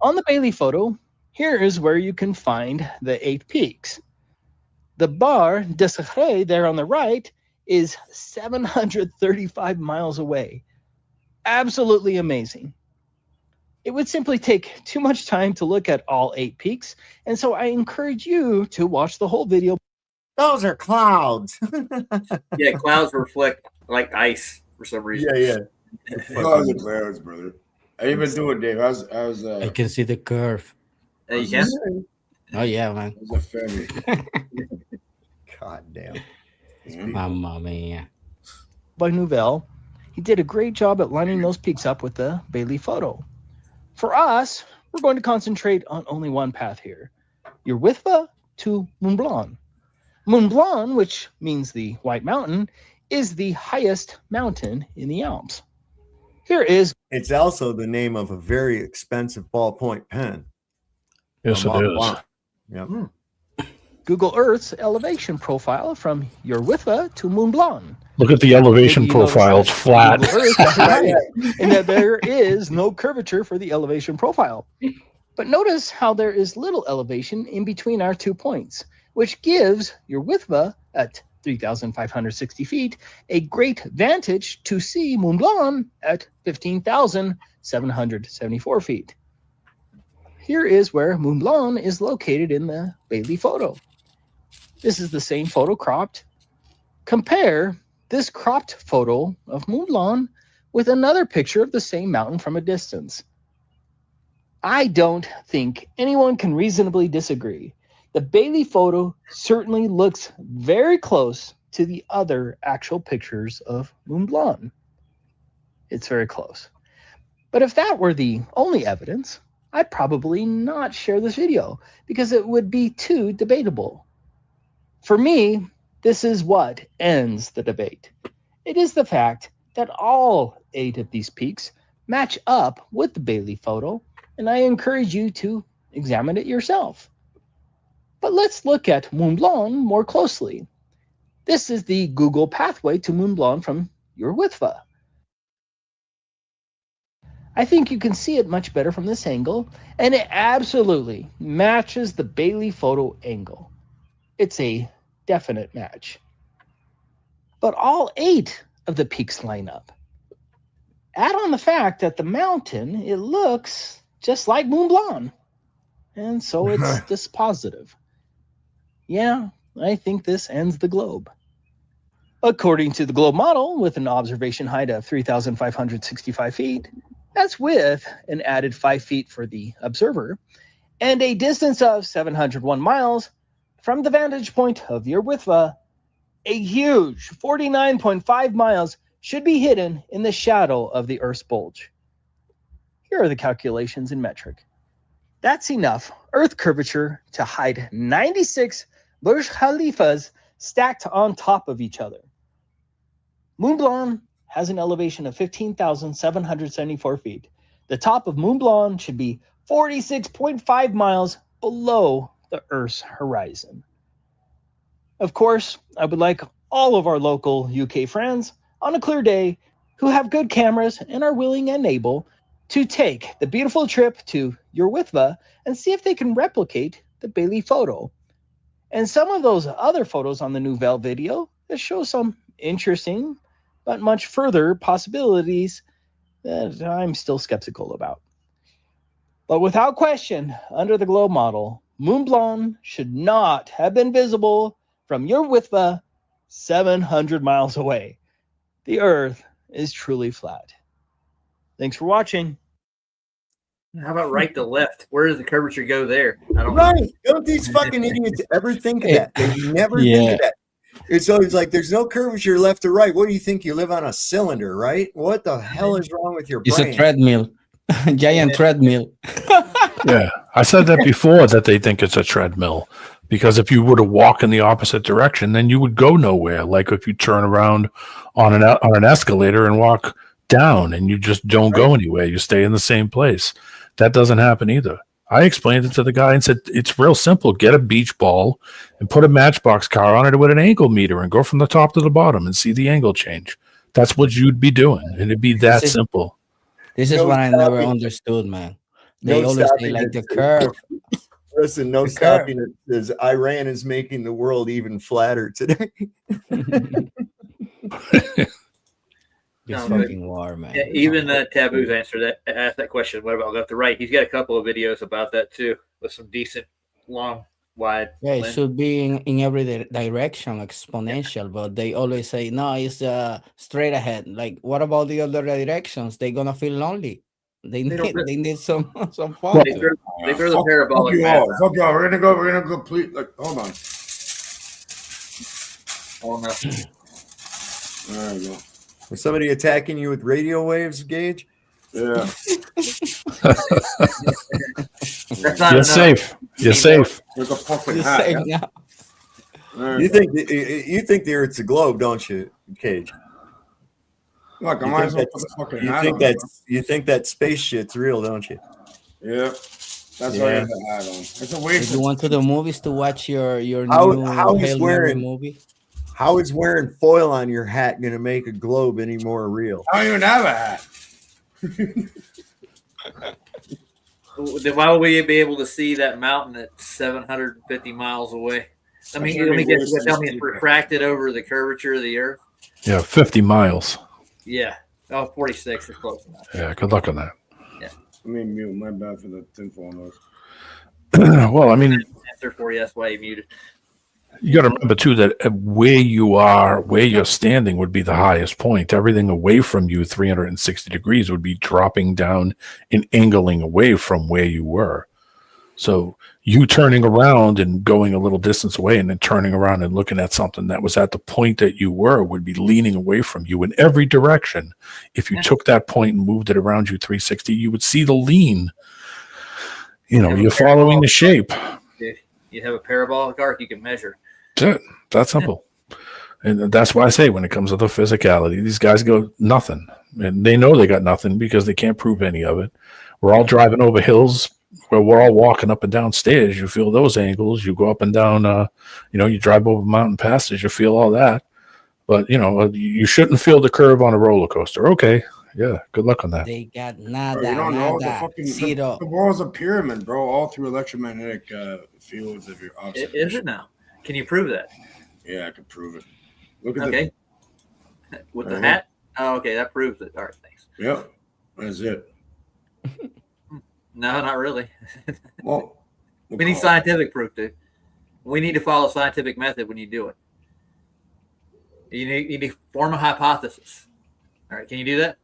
On the Bailey photo, here is where you can find the 8 peaks. The Bar des Secrets there on the right is 735 miles away. Absolutely amazing. It would simply take too much time to look at all 8 peaks, and so I encourage you to watch the whole video. Those are clouds. Yeah, clouds reflect like ice for some reason. Yeah. Clouds are clouds, brother. I even do it, Dave. I can see the curve. You can? Oh yeah, man. was a family. God damn. Mamma mia. By Nouvelle, he did a great job at lining those peaks up with the Bailey photo. For us, we're going to concentrate on only one path here. Yrwithfa to Mont Blanc. Mont Blanc, which means the White Mountain, is the highest mountain in the Alps. Here is... It's also the name of a very expensive ballpoint pen. Yes, it is. Yep. Google Earth's elevation profile from Yrwithfa to Mont Blanc. Look at the elevation profile. It's flat. Google Earth got it right, and that there is no curvature for the elevation profile. But notice how there is little elevation in between our 2 points, which gives Yrwithfa at 3,560 feet a great vantage to see Mont Blanc at 15,774 feet. Here is where Mont Blanc is located in the Bailey photo. This is the same photo cropped. Compare this cropped photo of Mont Blanc with another picture of the same mountain from a distance. I don't think anyone can reasonably disagree. The Bailey photo certainly looks very close to the other actual pictures of Mont Blanc. It's very close. But if that were the only evidence, I'd probably not share this video because it would be too debatable. For me, this is what ends the debate. It is the fact that all 8 of these peaks match up with the Bailey photo, and I encourage you to examine it yourself. But let's look at Mont Blanc more closely. This is the Google pathway to Mont Blanc from your Witwa. I think you can see it much better from this angle, and it absolutely matches the Bailey photo angle. It's a definite match. But all 8 of the peaks line up. Add on the fact that the mountain, it looks just like Mont Blanc, and so it's dispositive. Yeah, I think this ends the globe. According to the globe model, with an observation height of 3,565 feet, that's with an added 5 feet for the observer, and a distance of 701 miles from the vantage point of your Witwa, a huge 49.5 miles should be hidden in the shadow of the Earth's bulge. Here are the calculations in metric. That's enough Earth curvature to hide 96 Burj Khalifas stacked on top of each other. Mont Blanc has an elevation of 15,774 feet. The top of Mont Blanc should be 46.5 miles below the Earth's horizon. Of course, I would like all of our local UK friends on a clear day who have good cameras and are willing and able to take the beautiful trip to your Witwa and see if they can replicate the Bailey photo. And some of those other photos on the Nouvelle video that show some interesting but much further possibilities that I'm still skeptical about. But without question, under the globe model, Mont Blanc should not have been visible from your Witwa 700 miles away. The Earth is truly flat. Thanks for watching. How about right to left? Where does the curvature go there? I don't Right. know. Don't these fucking idiots ever think of that? They never think of that. It's always like there's no curvature left or right. What do you think? You live on a cylinder, right? What the hell is wrong with your brain? It's a treadmill. Giant treadmill. Yeah, I said that before, that they think it's a treadmill, because if you were to walk in the opposite direction, then you would go nowhere. Like if you turn around on an escalator and walk down, and you just don't go anywhere, you stay in the same place. That doesn't happen either. I explained it to the guy and said, it's real simple. Get a beach ball and put a Matchbox car on it with an angle meter and go from the top to the bottom and see the angle change. That's what you'd be doing. And it'd be that simple. This is what I never understood, man. They always say like the curve. Listen, no stopping it, because Iran is making the world even flatter today. This fucking war, man. Yeah, even Taboo's answered asked that question. What about left to right? He's got a couple of videos about that too, with some decent long, wide. Yeah, it should be in every direction, exponential. But they always say no, it's straight ahead. Like, what about the other directions? They're gonna feel lonely. They need some fun. They throw the parabolic. Fuck y'all. We're gonna go. Please, like, hold on. Oh no. There you go. Was somebody attacking you with radio waves, Gage? Yeah. You're safe. You're safe. There's a fucking You're hat. safe Yeah? now. You think the Earth's a globe, don't you, Cage? Look, I might as well put the fucking hat on. You think that space shit's real, don't you? Yeah. That's why I have the hat on. It's a way If you went to the movies to watch your How new is Hail Mary wearing- movie. How is wearing foil on your hat going to make a globe any more real? I don't even have a hat. Then why would we be able to see that mountain at 750 miles away? I mean, let me guess. Tell me it's refracted over the curvature of the Earth. Yeah, 50 miles. Yeah. Oh, 46 is close enough. Yeah, good luck on that. Yeah. I mean, mute. My bad for the tinfoil nose. Well, I mean, Answer for you. That's why you muted. you got to remember too that where you are, where you're standing would be the highest point. Everything away from you, 360 degrees, would be dropping down and angling away from where you were. So you turning around and going a little distance away and then turning around and looking at something that was at the point that you were would be leaning away from you in every direction. If you took that point and moved it around you 360, you would see the lean. You know, you're following the shape. You have a parabolic arc you can measure. That's it. That's simple. And that's why I say when it comes to the physicality, these guys go nothing. And they know they got nothing because they can't prove any of it. We're all driving over hills where we're all walking up and down stairs, you feel those angles. You go up and down, you drive over mountain passes, you feel all that. But, you shouldn't feel the curve on a roller coaster. Okay. Yeah. Good luck on that. They got nada, Bro, you don't know the zero. the world's a pyramid, bro, all through electromagnetic fields of your observation. Is it now? Can you prove that? Yeah, I can prove it. Look at okay. With the hat? Oh, okay. That proves it. All right. Thanks. Yep. That's it. No, not really. Well, we need scientific proof, dude. We need to follow scientific method when you do it. You need to form a hypothesis. All right. Can you do that?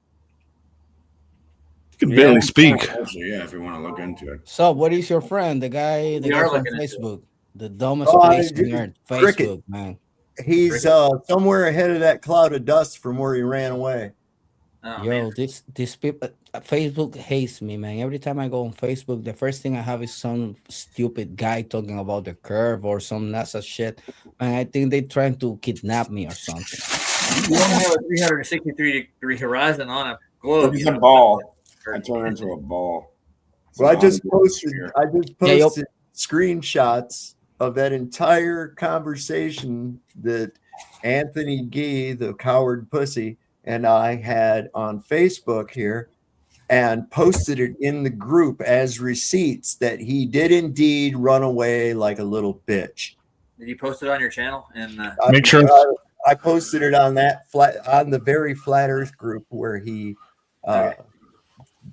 You can barely speak. Actually, yeah, if you want to look into it. So, what is your friend? The guy from Facebook. The dumbest place on earth. Facebook, Cricket. man. He's somewhere ahead of that cloud of dust from where he ran away. Oh, Yo, man. this people, Facebook hates me, man. Every time I go on Facebook, the first thing I have is some stupid guy talking about the curve or some NASA shit. Man, I think they're trying to kidnap me or something. You only have a 363-degree horizon on a globe. It's a ball. I turned into a ball. Well, I just posted screenshots of that entire conversation that Anthony Gee, the coward pussy, and I had on Facebook here, and posted it in the group as receipts that he did indeed run away like a little bitch. Did you post it on your channel? And make sure I posted it on on the very Flat Earth group where he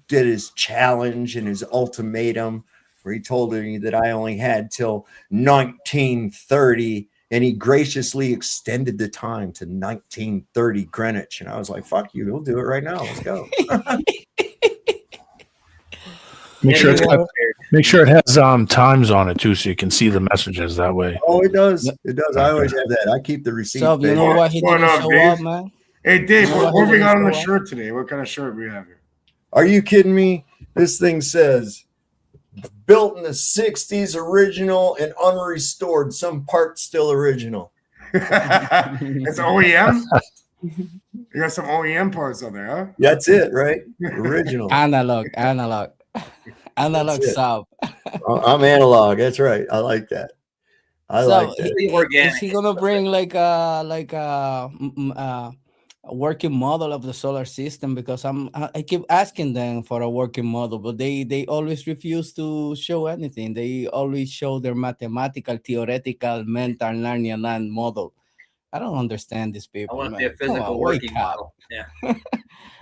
did his challenge and his ultimatum, where he told me that I only had till 1930, and he graciously extended the time to 1930 Greenwich. And I was like, fuck you, we'll do it right now. Let's go. Make sure it has times on it too, so you can see the messages that way. Oh, it does. It does. I always have that. I keep the receipt. So, you know what he didn't show up, man? Hey, Dave, what we got on the shirt today? What kind of shirt we have here? Are you kidding me? This thing says, built in the 60s, original and unrestored. Some parts still original. It's OEM? You got some OEM parts on there, huh? That's it, right? Original. Analog sub. I'm analog. That's right. I like that. I like that. Is he gonna bring like a working model of the solar system? Because I keep asking them for a working model, but they always refuse to show anything. They always show their mathematical, theoretical, mental learning and model. I don't understand these people. I want to see a physical working model. Yeah.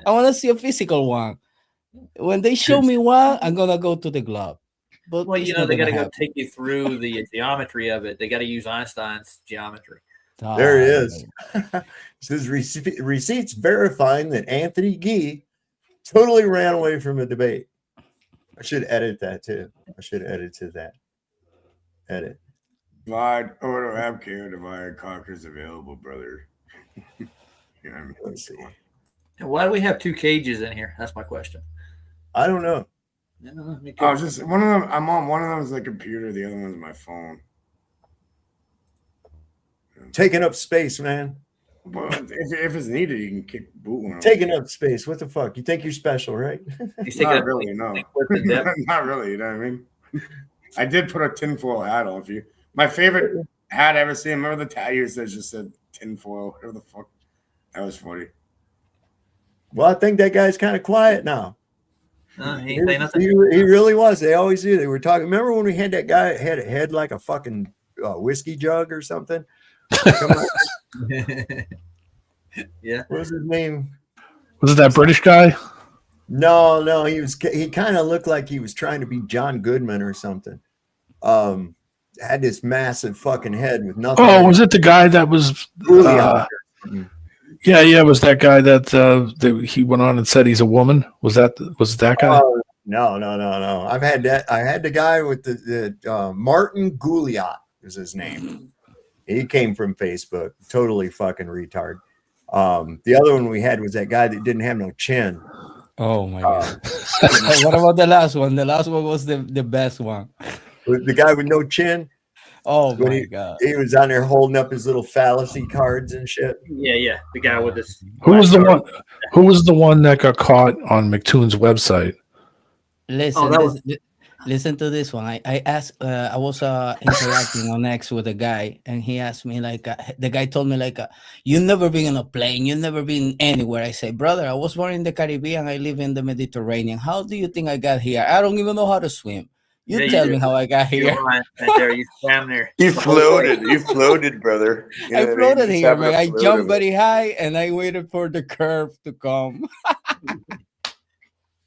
I want to see a physical one. When they show me one, I'm gonna go to the globe. But well, they got to go take you through the geometry of it. They got to use Einstein's geometry. There it is. It says receipts verifying that Anthony Gee totally ran away from a debate. I should edit that too. I should edit to that. Edit. Slide order AppCare divide Cockers available, brother. Let's see. Why do we have two cages in here? That's my question. I don't know. I was just one of them. I'm on one of them is the computer. The other one's my phone. Taking up space, man. Well, if it's needed, you can kick boot one. Taking up space. What the fuck? You think you're special, right? Not really, no. Not really. You know what I mean? I did put a tinfoil hat on. My favorite hat I ever seen. Remember the tattoo that just said tinfoil? Whatever the fuck. That was funny. Well, I think that guy's kind of quiet now. He ain't saying nothing. He really was. They always do. They were talking. Remember when we had that guy had a head like a fucking whiskey jug or something? Yeah. What was his name? Was it that British guy? No. He kind of looked like he was trying to be John Goodman or something. Had this massive fucking head with nothing. Oh, was it the guy that was? Yeah. It was that guy that he went on and said he's a woman. Was it that guy? No. I've had that. I had the guy with the Martin Gouliot is his name. He came from Facebook. Totally fucking retard. The other one we had was that guy that didn't have no chin. Oh my god. What about the last one? The last one was the best one. The guy with no chin. Oh my god. He was on there holding up his little fallacy cards and shit. Yeah. The guy with this. Who was the one that got caught on McToon's website? Listen, Listen to this one. I asked. I was interacting on X with a guy, and he asked me like, the guy told me like, "You never been on a plane. You never been anywhere." I say, "Brother, I was born in the Caribbean. I live in the Mediterranean. How do you think I got here? I don't even know how to swim. You Yeah, tell you me how I got You're here." lying right there. You swam there. You floated. You floated, brother. You know I what floated You just here, happened man. to I float jumped in it. very high, and I waited for the curve to come.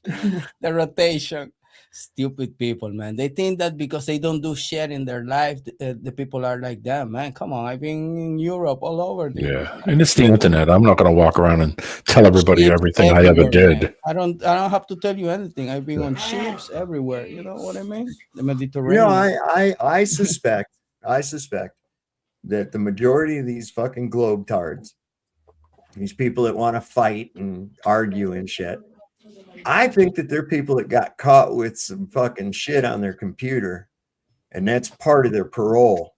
The rotation. Stupid people, man. They think that because they don't do shit in their life, the people are like that, man. Come on, I've been in Europe all over. Yeah, and it's the internet. I'm not going to walk around and tell everybody Ships everything I ever everywhere, man. did. I don't have to tell you anything. I've been on ships everywhere. You know what I mean? The You know, Mediterranean. I suspect that the majority of these fucking globetards, these people that want to fight and argue and shit, I think that they're people that got caught with some fucking shit on their computer, and that's part of their parole.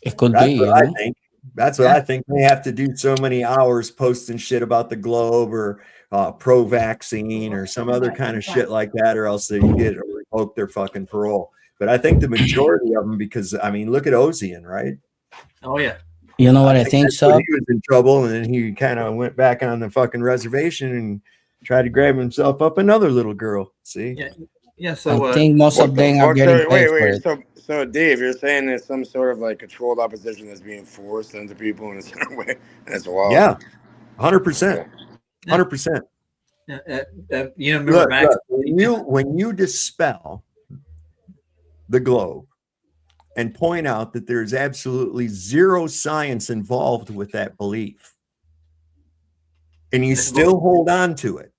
It could That's be, what you I know. think. That's what I think. They have to do so many hours posting shit about the globe or pro-vaccine or some other kind of shit like that, or else they get or revoke their fucking parole. But I think the majority of them, because I mean, look at Ozian, right? Oh yeah. You know what I think, that's when so? he was in trouble, and then he kind of went back on the fucking reservation and tried to grab himself up another little girl. See? Yeah. Yeah. So I think most What of the them are fuck? getting So, paid for wait. it. So, Dave, you're saying there's some sort of like controlled opposition that's being forced into people in a certain way, and that's wild. Yeah, 100%, 100%. You know, remember Max? When you dispel the globe and point out that there's absolutely zero science involved with that belief, and you still hold on to it,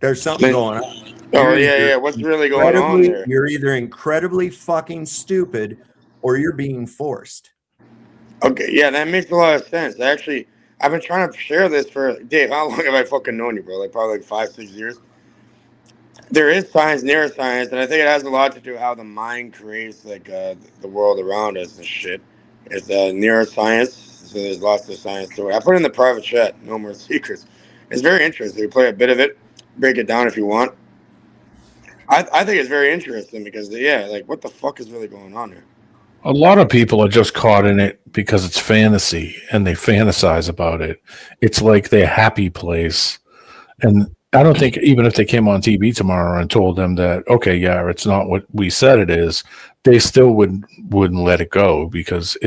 there's something going on. Oh yeah. What's really going on there? You're either incredibly fucking stupid or you're being forced. Okay, yeah, that makes a lot of sense. Actually, I've been trying to share this for Dave. How long have I fucking known you, bro? Like probably like 5-6 years. There is science, neuroscience, and I think it has a lot to do with how the mind creates like the world around us and shit. It's neuroscience, so there's lots of science to it. I put it in the private chat. No more secrets. It's very interesting. We play a bit of it, break it down if you want. I think it's very interesting because like what the fuck is really going on here? A lot of people are just caught in it because it's fantasy and they fantasize about it. It's like their happy place. And I don't think even if they came on TV tomorrow and told them that, okay, yeah, it's not what we said it is, they still wouldn't let it go because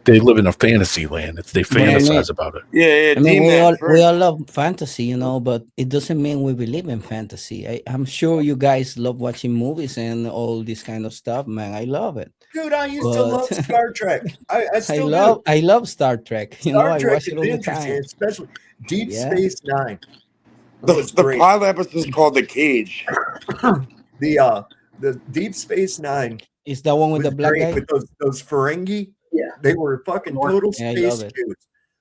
they live in a fantasy land. They fantasize about it. Yeah. I mean, we all love fantasy, you know, but it doesn't mean we believe in fantasy. I'm sure you guys love watching movies and all this kind of stuff, man. I love it. Dude, I used to love Star Trek. I still I love Star Trek. You know, I watch it all the time. Especially Deep Space Nine. The pilot episode is called The Cage. The Deep Space Nine is that one with the black guy with those Ferengi. Yeah, they were fucking total space Jews.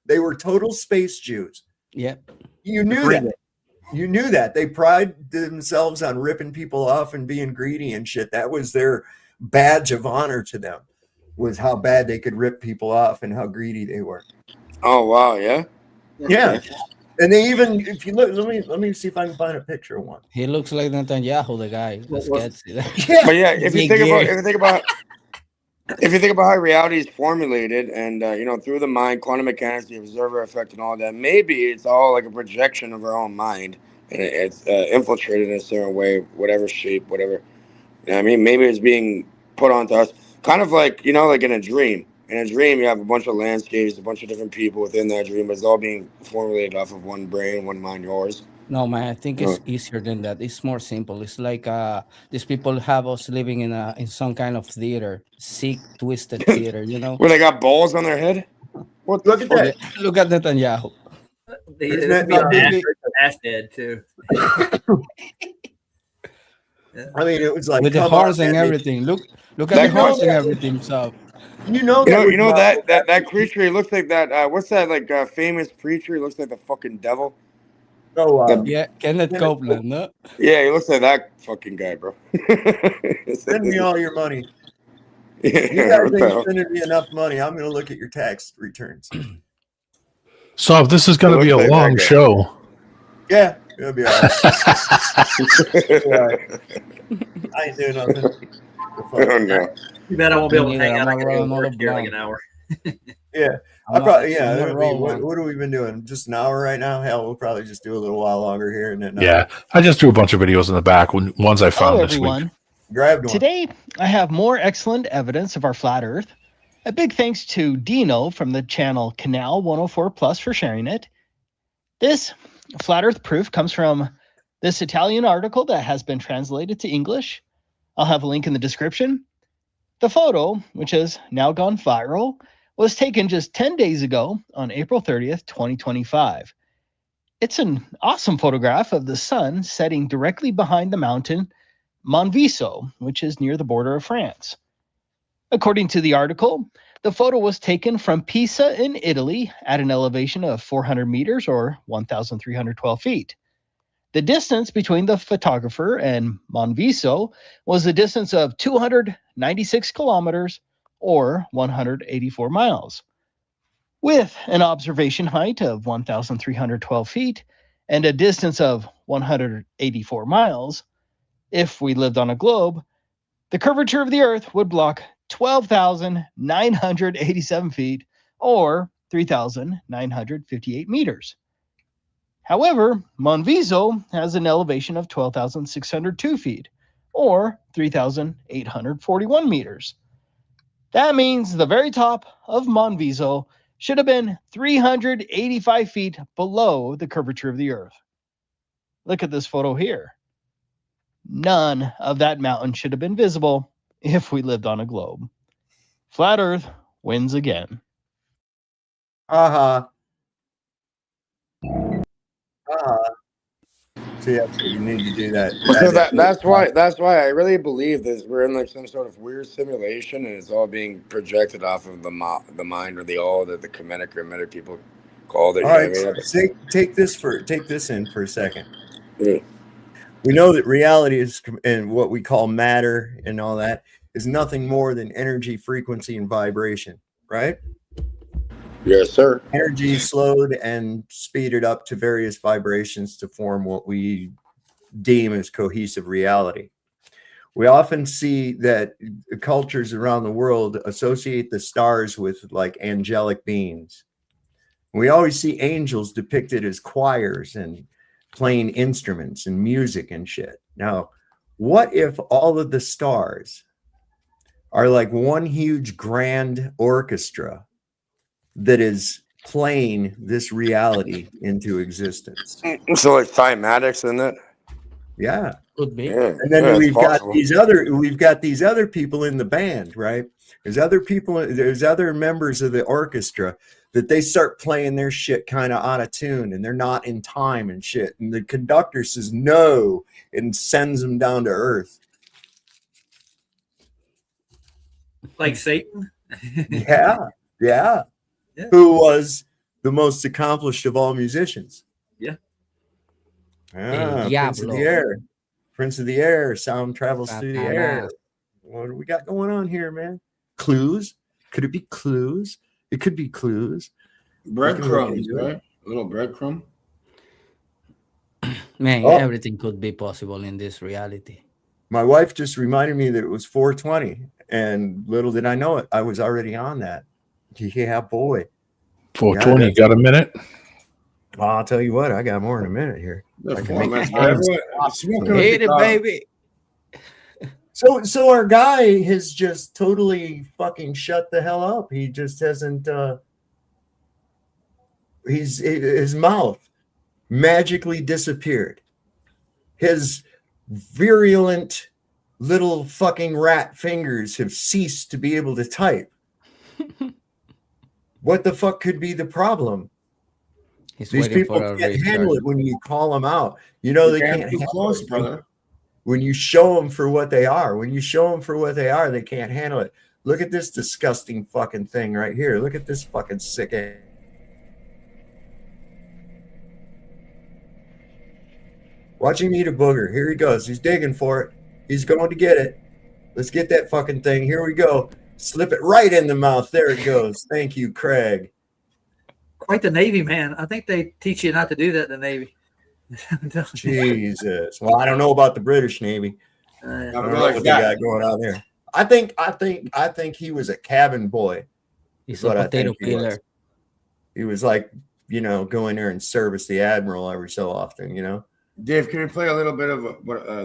They were total space Jews. Yeah, you knew that. You knew that. They prided themselves on ripping people off and being greedy and shit. That was their badge of honor to them, was how bad they could rip people off and how greedy they were. Oh wow, yeah. Yeah. And they even, if you look, let me see if I can find a picture of one. He looks like Netanyahu, the guy. Yeah. But yeah, if you think about how reality is formulated and through the mind, quantum mechanics, the observer effect, and all that, maybe it's all like a projection of our own mind, and it's infiltrated in a certain way, whatever shape, whatever. You know what I mean, maybe it's being put onto us, kind of like like in a dream. In a dream, you have a bunch of landscapes, a bunch of different people within that dream, but it's all being formulated off of one brain, one mind, yours. No, man, I think it's easier than that. It's more simple. It's like these people have us living in some kind of theater, sick, twisted theater, you know? Where they got balls on their head? Look at that. Look at Netanyahu. They be ass dead too. I mean, it was like with the horns and everything. Look at the horns and everything. So you know that creature. He looks like that. What's that like famous preacher? He looks like the fucking devil. Oh yeah, Kenneth Copeland. No? Yeah, he looks like that fucking guy, bro. Send me all your money. Yeah, you guys ain't sending me enough money. I'm going to look at your tax returns. So if this is going to be a long show. Yeah. It'll be all right. I ain't doing nothing. Oh no. You bet I won't be able to hang out. I I'm can gonna go roll work another here like blunt. an hour. Yeah. I'm It'll be, roll what one. have we been doing? Just an hour right now? Hell, we'll probably just do a little while longer here and then Yeah, I just do a bunch of videos in the back. Ones I found Hello, this everyone. week. grabbed one. Today, I have more excellent evidence of our flat Earth. A big thanks to Dino from the channel Canal 104 Plus for sharing it. This flat Earth proof comes from this Italian article that has been translated to English. I'll have a link in the description. The photo, which has now gone viral, was taken just 10 days ago on April 30th, 2025. It's an awesome photograph of the sun setting directly behind the mountain Monviso, which is near the border of France. According to the article, the photo was taken from Pisa in Italy at an elevation of 400 meters or 1,312 feet. The distance between the photographer and Monviso was a distance of 296 kilometers or 184 miles. With an observation height of 1,312 feet and a distance of 184 miles, if we lived on a globe, the curvature of the Earth would block 12,987 feet or 3,958 meters. However, Monviso has an elevation of 12,602 feet or 3,841 meters. That means the very top of Monviso should have been 385 feet below the curvature of the Earth. Look at this photo here. None of that mountain should have been visible if we lived on a globe. Flat Earth wins again. Uh-huh. So yeah, you need to do that. So that's why I really believe this. We're in like some sort of weird simulation, and it's all being projected off of the mind or the all that the Kemetic or Metic people called it. All right, take this in for a second. Yeah. We know that reality is, and what we call matter and all that, is nothing more than energy, frequency, and vibration, right? Yes, sir. Energy slowed and speeded up to various vibrations to form what we deem as cohesive reality. We often see that cultures around the world associate the stars with like angelic beings. We always see angels depicted as choirs and playing instruments and music and shit. Now, what if all of the stars are like one huge grand orchestra that is playing this reality into existence? So like cymatics, isn't it? Yeah. Could be. Yeah. And then Yeah, we've got possible. these other people in the band, right? There's other members of the orchestra that they start playing their shit kind of out of tune and they're not in time and shit. And the conductor says no and sends them down to earth. Like Satan? Yeah. Yeah. Who was the most accomplished of all musicians? Yeah. Prince of the Air. Prince of the Air. Sound travels through the air. What do we got going on here, man? Clues? Could it be clues? It could be clues. Breadcrumbs, right? A little breadcrumb. Man, Oh. everything could be possible in this reality. My wife just reminded me that it was 420, and little did I know it, I was already on that. Yeah, boy. 420, got a minute? Well, I'll tell you what, I got more in a minute here. I can make Hit it, baby. So our guy has just totally fucking shut the hell up. He just hasn't his mouth magically disappeared. His virulent little fucking rat fingers have ceased to be able to type. What the fuck could be the problem? These people can't handle it when you call them out. You know they can't too close, brother. When you show them for what they are. When you show them for what they are, they can't handle it. Look at this disgusting fucking thing right here. Look at this fucking sick ass. Watch him eat a booger. Here he goes. He's digging for it. He's going to get it. Let's get that fucking thing. Here we go. Slip it right in the mouth. There it goes. Thank you, Craig. Quite the Navy, man. I think they teach you not to do that in the Navy. Jesus. Well, I don't know about the British Navy. I don't know what they got going on there. I think he was a cabin boy. He's Is what a I think potato peeler. he was like, go in there and service the admiral every so often, Dave, can you play a little bit of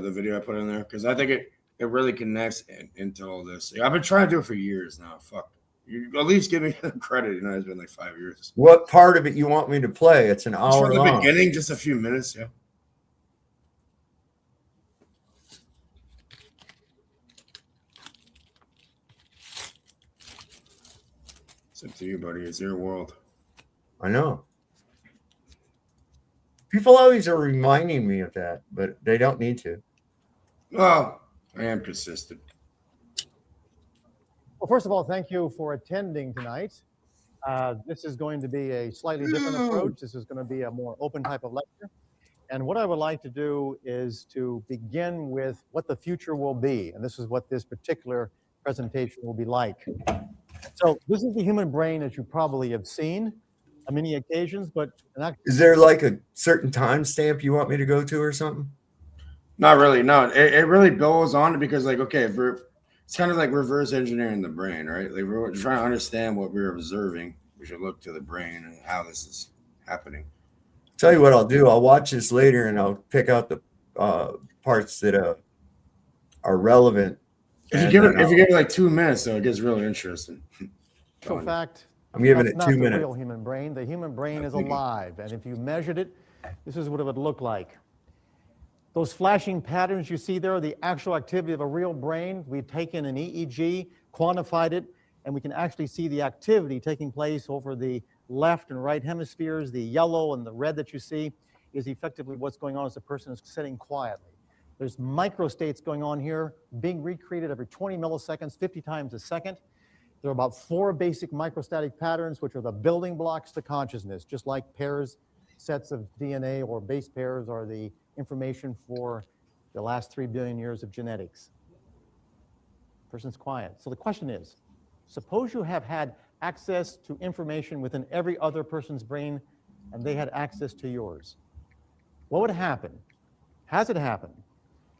the video I put in there? Because I think it really connects into all this. I've been trying to do it for years now. Fuck. You at least give me credit. It's been like 5 years. What part of it you want me to play? It's an hour from the long. beginning, just a few minutes, yeah. It's up to you, buddy. It's your world. I know. People always are reminding me of that, but they don't need to. Well, I am consistent. Well, first of all, thank you for attending tonight. This is going to be a slightly different approach. This is going to be a more open type of lecture. And what I would like to do is to begin with what the future will be. And this is what this particular presentation will be like. So this is the human brain, as you probably have seen on many occasions, but is there like a certain timestamp you want me to go to or something? Not really. No, it really goes on because, like, okay, it's kind of like reverse engineering the brain, right? Like, we're trying to understand what we're observing. We should look to the brain and how this is happening. Tell you what I'll do. I'll watch this later and I'll pick out the parts that are relevant. If you give it like 2 minutes, though, it gets really interesting. In fact, I'm giving it 2 not minutes. The real human brain. The human brain is alive, and if you measured it, this is what it would look like. Those flashing patterns you see there are the actual activity of a real brain. We've taken an EEG, quantified it, and we can actually see the activity taking place over the left and right hemispheres. The yellow and the red that you see is effectively what's going on as the person is sitting quietly. There's microstates going on here, being recreated every 20 milliseconds, 50 times a second. There are about 4 basic microstatic patterns, which are the building blocks to consciousness, just like sets of DNA or base pairs are the information for the last 3 billion years of genetics. Person's quiet. So the question is, suppose you have had access to information within every other person's brain and they had access to yours. What would happen? Has it happened?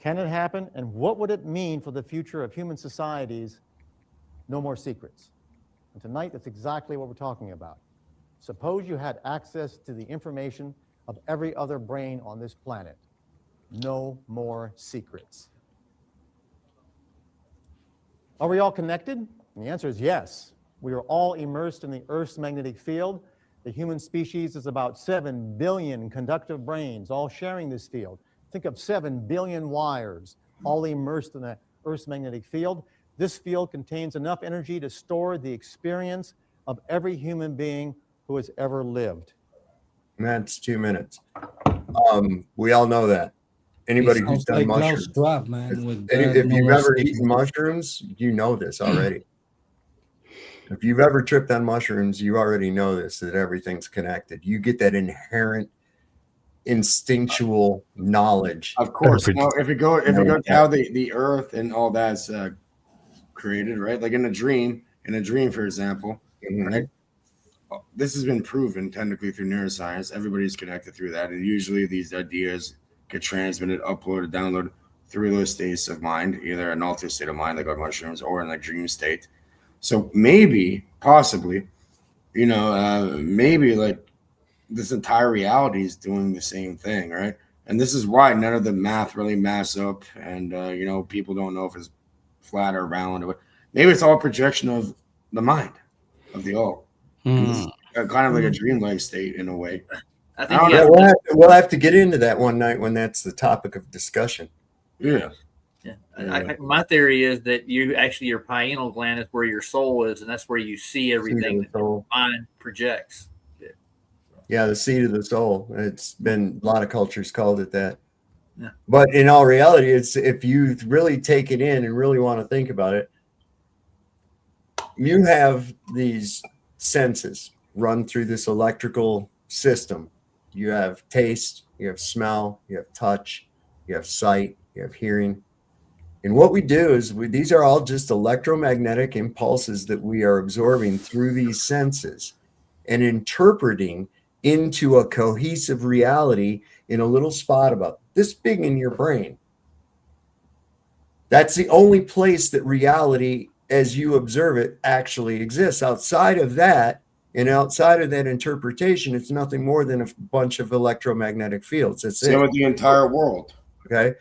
Can it happen? And what would it mean for the future of human societies? No more secrets. And tonight, that's exactly what we're talking about. Suppose you had access to the information of every other brain on this planet. No more secrets. Are we all connected? And the answer is yes. We are all immersed in the Earth's magnetic field. The human species is about 7 billion conductive brains, all sharing this field. Think of 7 billion wires, all immersed in the Earth's magnetic field. This field contains enough energy to store the experience of every human being who has ever lived. And that's 2 minutes. We all know that. Anybody who's done mushrooms, if you've ever eaten mushrooms, you know this already. If you've ever tripped on mushrooms, you already know this, that everything's connected. You get that inherent instinctual knowledge. Of course. Well, if you go to how the earth and all that's created, right? Like in a dream, for example, right? This has been proven technically through neuroscience. Everybody's connected through that. And usually these ideas get transmitted, uploaded, downloaded through those states of mind, either an altered state of mind like on mushrooms or in like dream state. So maybe, possibly, maybe like this entire reality is doing the same thing, right? And this is why none of the math really maths up, and people don't know if it's flat or round or what. Maybe it's all projection of the mind of the all. Kind of like a dreamlike state in a way. I think we'll have to get into that one night when that's the topic of discussion. Yeah. My theory is that your pineal gland is where your soul is, and that's where you see everything that your mind projects. Yeah, the seat of the soul. It's been a lot of cultures called it that. Yeah. But in all reality, it's if you really take it in and really want to think about it, you have these senses run through this electrical system. You have taste, you have smell, you have touch, you have sight, you have hearing. And what we do is these are all just electromagnetic impulses that we are absorbing through these senses and interpreting into a cohesive reality in a little spot about this big in your brain. That's the only place that reality, as you observe it, actually exists. Outside of that, and outside of that interpretation, it's nothing more than a bunch of electromagnetic fields. That's Same it. with the entire world. Okay.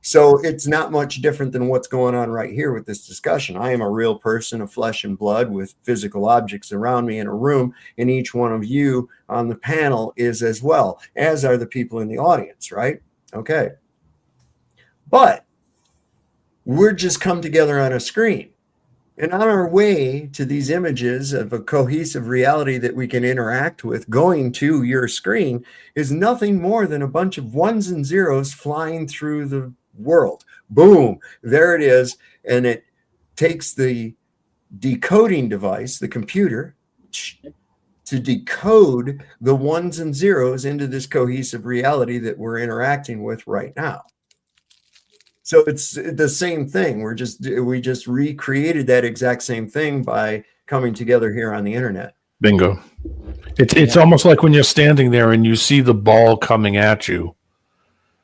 So it's not much different than what's going on right here with this discussion. I am a real person of flesh and blood with physical objects around me in a room, and each one of you on the panel is as well, as are the people in the audience, right? Okay. But we're just come together on a screen. And on our way to these images of a cohesive reality that we can interact with, going to your screen is nothing more than a bunch of ones and zeros flying through the world. Boom, there it is. And it takes the decoding device, the computer, to decode the ones and zeros into this cohesive reality that we're interacting with right now. So it's the same thing. We just recreated that exact same thing by coming together here on the internet. Bingo. It's almost like when you're standing there and you see the ball coming at you.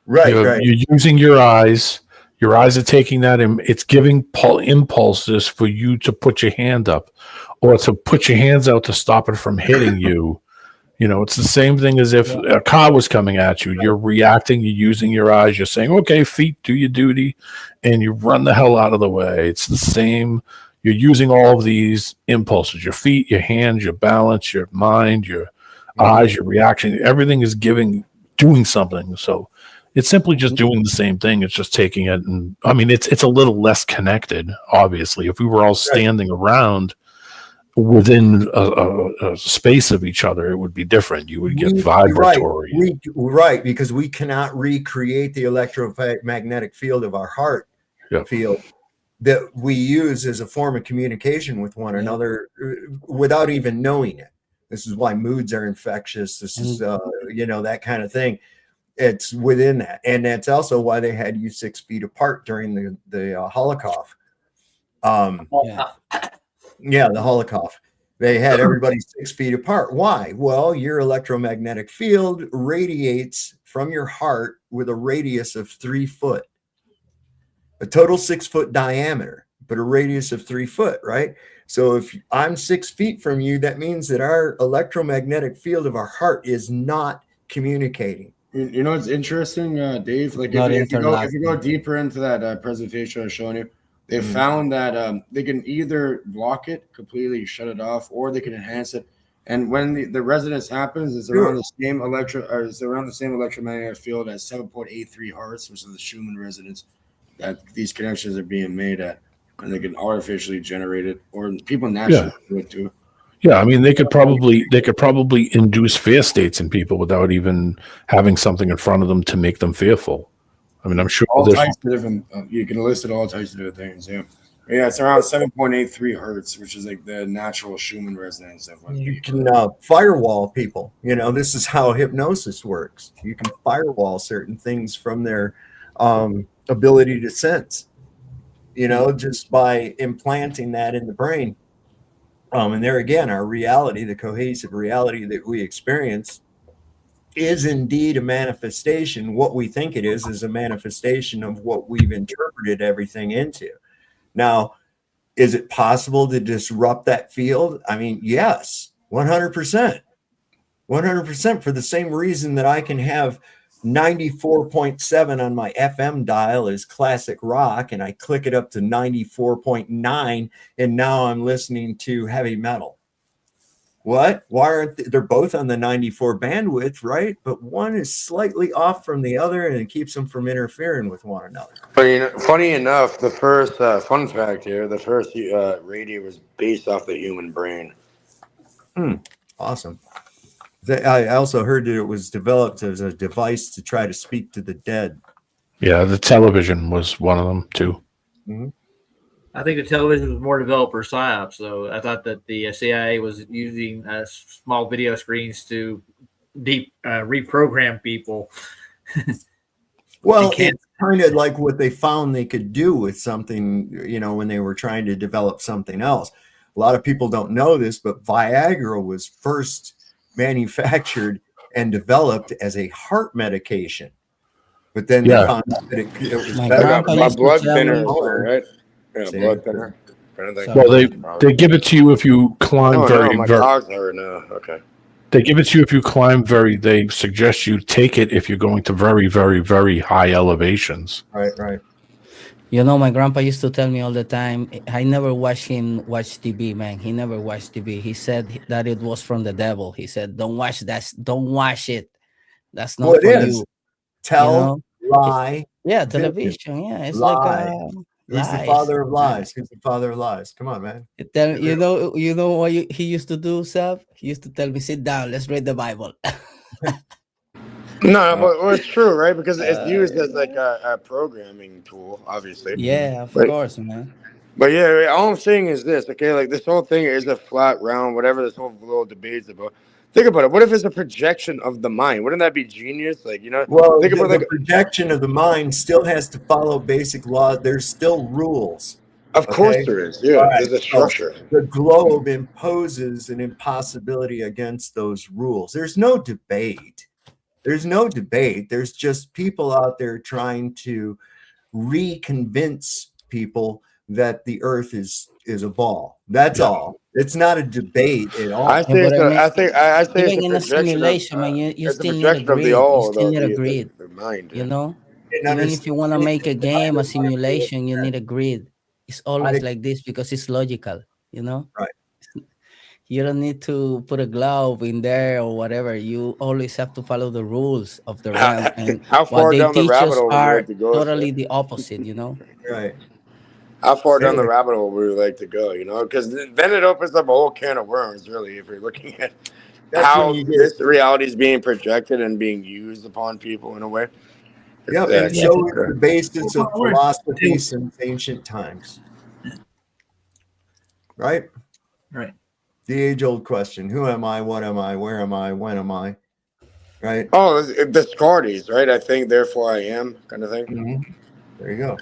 Right, You're using your eyes. Your eyes are taking that and it's giving impulses for you to put your hand up or to put your hands out to stop it from hitting you. You know, it's the same thing as if a car was coming at you. You're reacting, you're using your eyes, you're saying, okay, feet, do your duty, and you run the hell out of the way. It's the same. You're using all of these impulses, your feet, your hands, your balance, your mind, your eyes, your reaction. Everything is doing something. So it's simply just doing the same thing. It's just taking it. And I mean, it's a little less connected, obviously. If we were all standing around within a space of each other, it would be different. You would get vibratory. Right, because we cannot recreate the electromagnetic field of our heart field that we use as a form of communication with one another without even knowing it. This is why moods are infectious. This is, that kind of thing. It's within that. And that's also why they had you 6 feet apart during the Holocaust. The Holocaust. They had everybody 6 feet apart. Why? Well, your electromagnetic field radiates from your heart with a radius of 3 foot, a total 6 foot diameter, but a radius of 3 foot, right? So if I'm 6 feet from you, that means that our electromagnetic field of our heart is not communicating. You know what's interesting, Dave? Like if you go deeper into that presentation I was showing you, they found that they can either block it completely, shut it off, or they can enhance it. And when the resonance happens, it's around the same electromagnetic field as 7.83 hertz, which is the Schumann resonance that these connections are being made at, and they can artificially generate it, or people naturally do it too. Yeah, I mean they could probably induce fear states in people without even having something in front of them to make them fearful. I mean, I'm sure all types of different. You can list it all types of different things. Yeah, it's around 7.83 hertz, which is like the natural Schumann resonance of what you can firewall people. This is how hypnosis works. You can firewall certain things from their ability to sense. Just by implanting that in the brain. And there again, our reality, the cohesive reality that we experience, is indeed a manifestation. What we think it is a manifestation of what we've interpreted everything into. Now, is it possible to disrupt that field? I mean, yes, 100%. 100% for the same reason that I can have 94.7 on my FM dial is classic rock, and I click it up to 94.9, and now I'm listening to heavy metal. What? Why aren't they're both on the 94 bandwidth, right? But one is slightly off from the other, and it keeps them from interfering with one another. But funny enough, the first fun fact here, the first radio was based off the human brain. Awesome. I also heard that it was developed as a device to try to speak to the dead. Yeah, the television was one of them too. Mm-hmm. I think the television was more developer psyops, so I thought that the CIA was using small video screens to reprogram people. Well, it's kind of like what they found they could do with something, when they were trying to develop something else. A lot of people don't know this, but Viagra was first manufactured and developed as a heart medication. But then they found out that it was My better. grandpa My used to blood tell thinner, me. right? Yeah, See? blood thinner. Well, they give it to you if you climb Oh very, no, my very. dogs are okay. They give it to you if you climb very. They suggest you take it if you're going to very, very, very high elevations. Right. You know, my grandpa used to tell me all the time. I never watched him watch TV, man. He never watched TV. He said that it was from the devil. He said, "Don't watch that. Don't watch it. That's not Well, for it is. you." Tell, lie, Yeah, vision. television. Yeah, it's Lie. like He's the lies. father of lies. He's the father of lies. Come on, man. You know what he used to do, Sab? He used to tell me, "Sit down. Let's read the Bible." No, but it's true, right? Because it's used as like a programming tool, obviously. Yeah, of But- course, man. But yeah, all I'm saying is this, okay? Like this whole thing is a flat, round, whatever this whole little debate's about. Think about it. What if it's a projection of the mind? Wouldn't that be genius? Like, you know, Well, think about the like projection of the mind still has to follow basic laws. There's still rules. Of course there is. Yeah, All right, there's a structure. so the globe imposes an impossibility against those rules. There's no debate. There's just people out there trying to reconvince people that the earth is a ball. That's all. It's not a debate at all. I say it's a, I say it's even a in a projection simulation, of, man, you it's a still need a projection of grid. the You all, still need a grid. the mind. You know, And even if you want to make a game, a understand- simulation, you need a grid. It's always I- like this because it's logical. You know, Right. You don't need to put a glove in there or whatever. You always have to follow the rules of the realm. And How what far they down the teach rabbit us hole would you are like to go? totally the opposite. You know. Right. How far down the rabbit hole would we like to go? You know, because then it opens up a whole can of worms. Really, if you're looking at That's how when you get- this reality is being projected and being used upon people in a way. Yep, and so is the basis of philosophy since ancient times. Right? Right. The age-old question: who am I? What am I? Where am I? When am I? Right? Oh, the cowardice, right? I think, therefore I am, kind of thing. Mm-hmm. There you go.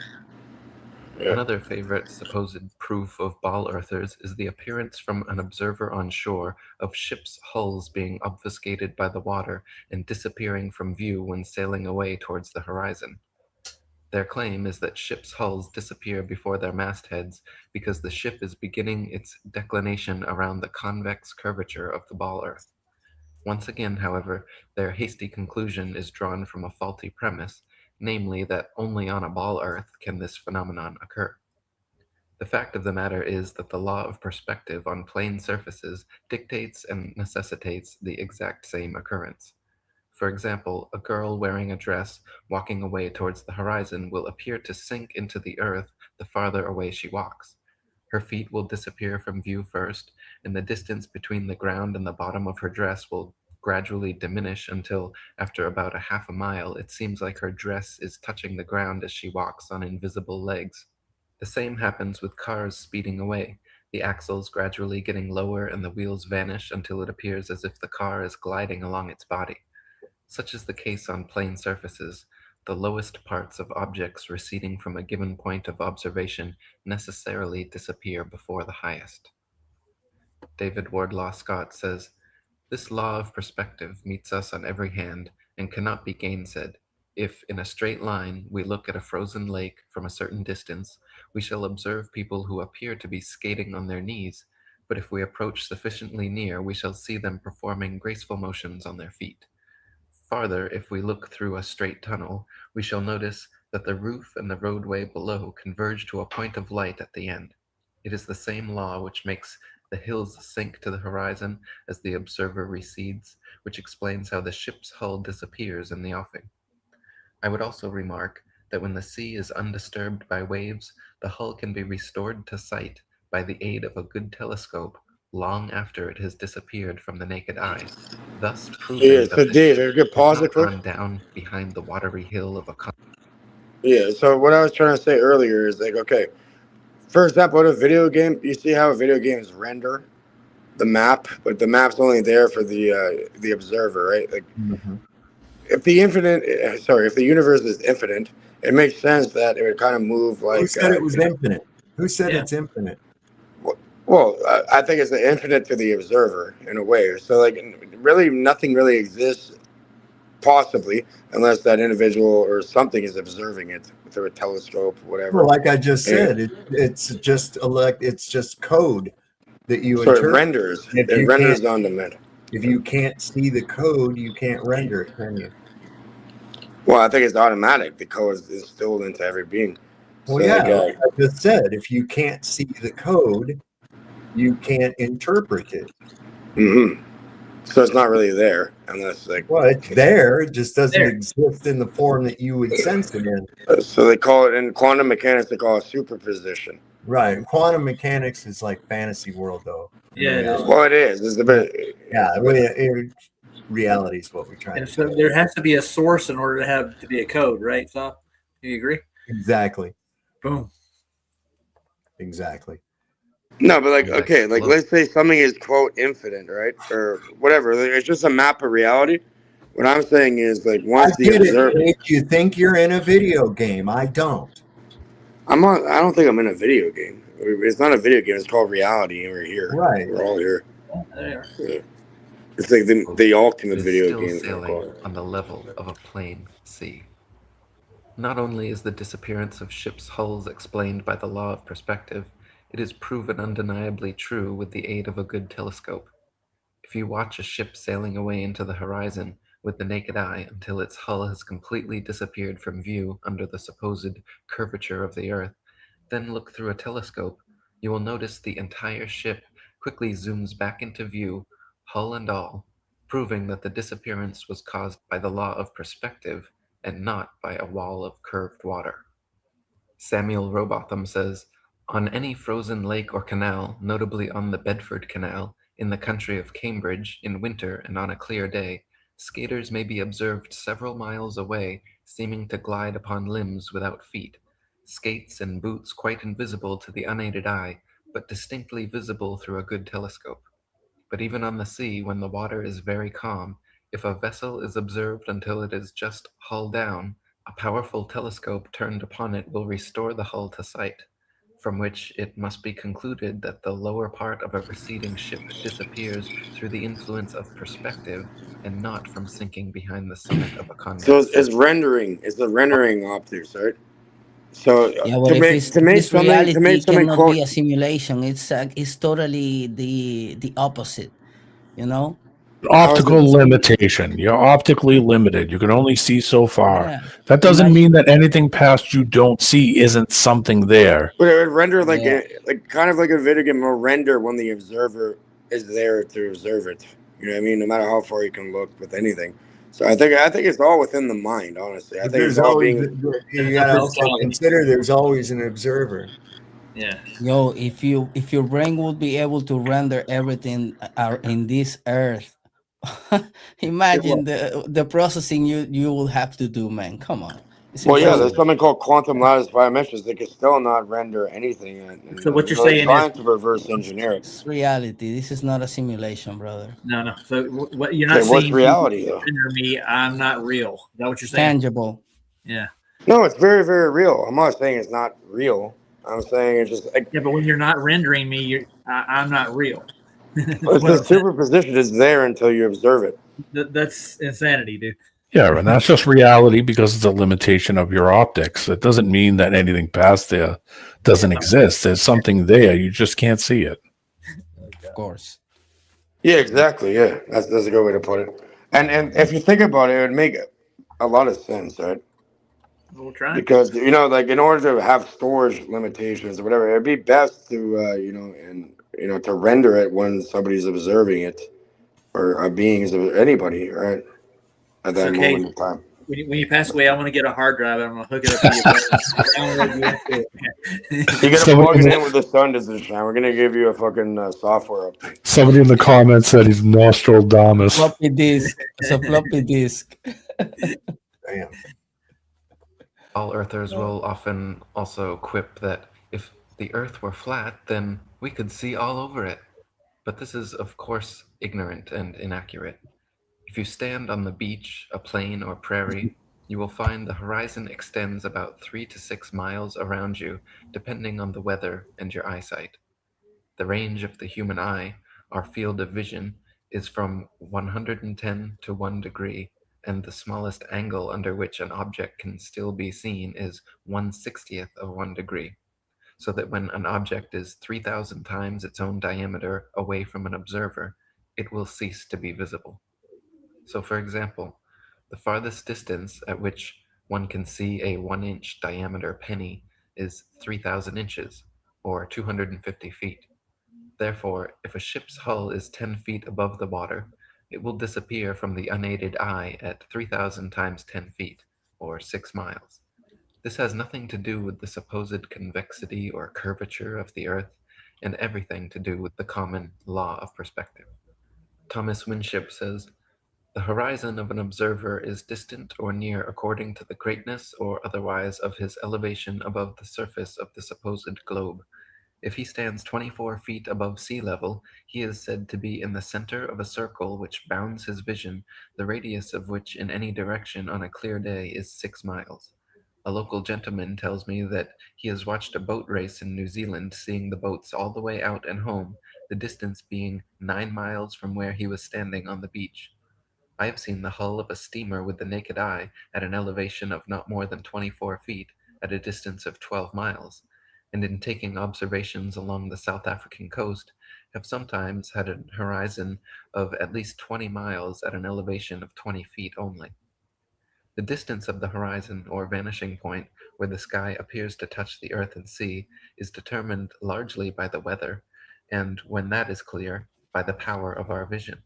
Yeah. Another favorite supposed proof of ball earthers is the appearance from an observer on shore of ships' hulls being obfuscated by the water and disappearing from view when sailing away towards the horizon. Their claim is that ships' hulls disappear before their mastheads because the ship is beginning its declination around the convex curvature of the ball earth. Once again, however, their hasty conclusion is drawn from a faulty premise, namely that only on a ball earth can this phenomenon occur. The fact of the matter is that the law of perspective on plane surfaces dictates and necessitates the exact same occurrence. For example, a girl wearing a dress walking away towards the horizon will appear to sink into the earth the farther away she walks. Her feet will disappear from view first, and the distance between the ground and the bottom of her dress will gradually diminish until, after about a half a mile, it seems like her dress is touching the ground as she walks on invisible legs. The same happens with cars speeding away, the axles gradually getting lower and the wheels vanish until it appears as if the car is gliding along its body. Such is the case on plane surfaces. The lowest parts of objects receding from a given point of observation necessarily disappear before the highest. David Wardlaw Scott says, "This law of perspective meets us on every hand and cannot be gainsaid. If, in a straight line, we look at a frozen lake from a certain distance, we shall observe people who appear to be skating on their knees, but if we approach sufficiently near, we shall see them performing graceful motions on their feet. Farther, if we look through a straight tunnel, we shall notice that the roof and the roadway below converge to a point of light at the end. It is the same law which makes the hills sink to the horizon as the observer recedes, which explains how the ship's hull disappears in the offing. I would also remark that when the sea is undisturbed by waves, the hull can be restored to sight by the aid of a good telescope long after it has disappeared from the naked eye, thus proving Yeah, that so the Dave, ship if you could pause has it not quick. gone down behind the watery hill of a Yeah, so what I was trying to say earlier is like, okay, for example, in a video game, you see how video games render the map, but the map's only there for the observer, right? Like, if the if the universe is infinite, it makes sense that it would kind of move like. Who said it was infinite? Who said it's infinite? Well, I think it's infinite to the observer in a way. So, like, really nothing really exists, possibly, unless that individual or something is observing it through a telescope, whatever. Well, like I just said, it's just code that you So it interpret. renders. It renders on demand. If you can't see the code, you can't render it, can you? Well, I think it's automatic. The code is instilled into every being. Well, So, yeah, like, like I just said, if you can't see the code, you can't interpret it. So it's not really there unless like. Well, it's there. It just doesn't exist in the form that you would sense it in. So they call it in quantum mechanics. They call it superposition. Right. Quantum mechanics is like fantasy world, though. Yeah, it is. Well, it is. It's a bit. Yeah, reality is what we try. And so there has to be a source in order to have to be a code, right? So, do you agree? Exactly. Boom. Exactly. No, but like, okay, like let's say something is quote infinite, right, or whatever. Like, it's just a map of reality. What I'm saying is like once the observer, you think you're in a video game. I don't. I'm not. I don't think I'm in a video game. It's not a video game. It's called reality, and we're here. Right. We're all here. There. Yeah. It's like the ultimate video Still game. sailing on the level of a plain sea. Not only is the disappearance of ships' hulls explained by the law of perspective, it is proven undeniably true with the aid of a good telescope. If you watch a ship sailing away into the horizon with the naked eye until its hull has completely disappeared from view under the supposed curvature of the Earth, then look through a telescope, you will notice the entire ship quickly zooms back into view, hull and all, proving that the disappearance was caused by the law of perspective and not by a wall of curved water. Samuel Robotham says, on any frozen lake or canal, notably on the Bedford Canal, in the country of Cambridge, in winter and on a clear day, skaters may be observed several miles away, seeming to glide upon limbs without feet, skates and boots quite invisible to the unaided eye, but distinctly visible through a good telescope. But even on the sea, when the water is very calm, if a vessel is observed until it is just hull down, a powerful telescope turned upon it will restore the hull to sight, from which it must be concluded that the lower part of a receding ship disappears through the influence of perspective and not from sinking behind the summit of a convex. So it's rendering. It's the rendering optics, right? So Yeah, but if reality cannot be a simulation, it's totally the opposite, you know. Optical limitation. You're optically limited. You can only see so far. Yeah. That doesn't mean that anything past you don't see isn't something there. But it would render like kind of like a video game will render when the observer is there to observe it. You know what I mean? No matter how far you can look with anything. So I think it's all within the mind, honestly. I think There's it's all always, being. you gotta also consider there's always an observer. Yeah. Yo, if your brain would be able to render everything in this earth, imagine the processing you will have to do, man. Come on. Well, yeah, there's something called quantum lattice biometrics. They can still not render anything. And, so what you're they're saying trying is to reverse engineer it. It's reality. This is not a simulation, brother. No. So what you're not Okay, saying? what's reality though? Render me, I'm not real. Is that what you're saying? Tangible. Yeah. No, it's very, very real. I'm not saying it's not real. I'm saying it's just like. Yeah, but when you're not rendering me, I'm not real. It's the superposition is there until you observe it. That's insanity, dude. Yeah, and that's just reality because it's a limitation of your optics. It doesn't mean that anything past there doesn't exist. There's something there. You just can't see it. Of course. Yeah, exactly. Yeah, that's a good way to put it. And if you think about it, it would make a lot of sense, right? We'll try. Because like in order to have storage limitations or whatever, it'd be best to to render it when somebody's observing it, or a being is anybody, right? At that moment in time. When you pass away, I'm going to get a hard drive and I'm going to hook it up to you. You're going to plug it in with the sun doesn't shine. We're going to give you a fucking software update. Somebody in the comments said he's Nostradamus. Floppy disk. It's a floppy disk. Damn. All earthers will often also quip that if the earth were flat, then we could see all over it. But this is, of course, ignorant and inaccurate. If you stand on the beach, a plain or prairie, you will find the horizon extends about 3 to 6 miles around you, depending on the weather and your eyesight. The range of the human eye, our field of vision, is from 110 to 1 degree, and the smallest angle under which an object can still be seen is 1/60th of 1 degree, so that when an object is 3,000 times its own diameter away from an observer, it will cease to be visible. So, for example, the farthest distance at which one can see a 1-inch diameter penny is 3,000 inches, or 250 feet. Therefore, if a ship's hull is 10 feet above the water, it will disappear from the unaided eye at 3,000 times 10 feet, or 6 miles. This has nothing to do with the supposed convexity or curvature of the Earth, and everything to do with the common law of perspective. Thomas Winship says, "The horizon of an observer is distant or near according to the greatness or otherwise of his elevation above the surface of the supposed globe. If he stands 24 feet above sea level, he is said to be in the center of a circle which bounds his vision, the radius of which in any direction on a clear day is 6 miles. A local gentleman tells me that he has watched a boat race in New Zealand, seeing the boats all the way out and home, the distance being 9 miles from where he was standing on the beach. I have seen the hull of a steamer with the naked eye at an elevation of not more than 24 feet, at a distance of 12 miles, and in taking observations along the South African coast, have sometimes had a horizon of at least 20 miles at an elevation of 20 feet only. The distance of the horizon, or vanishing point, where the sky appears to touch the earth and sea, is determined largely by the weather, and when that is clear, by the power of our vision.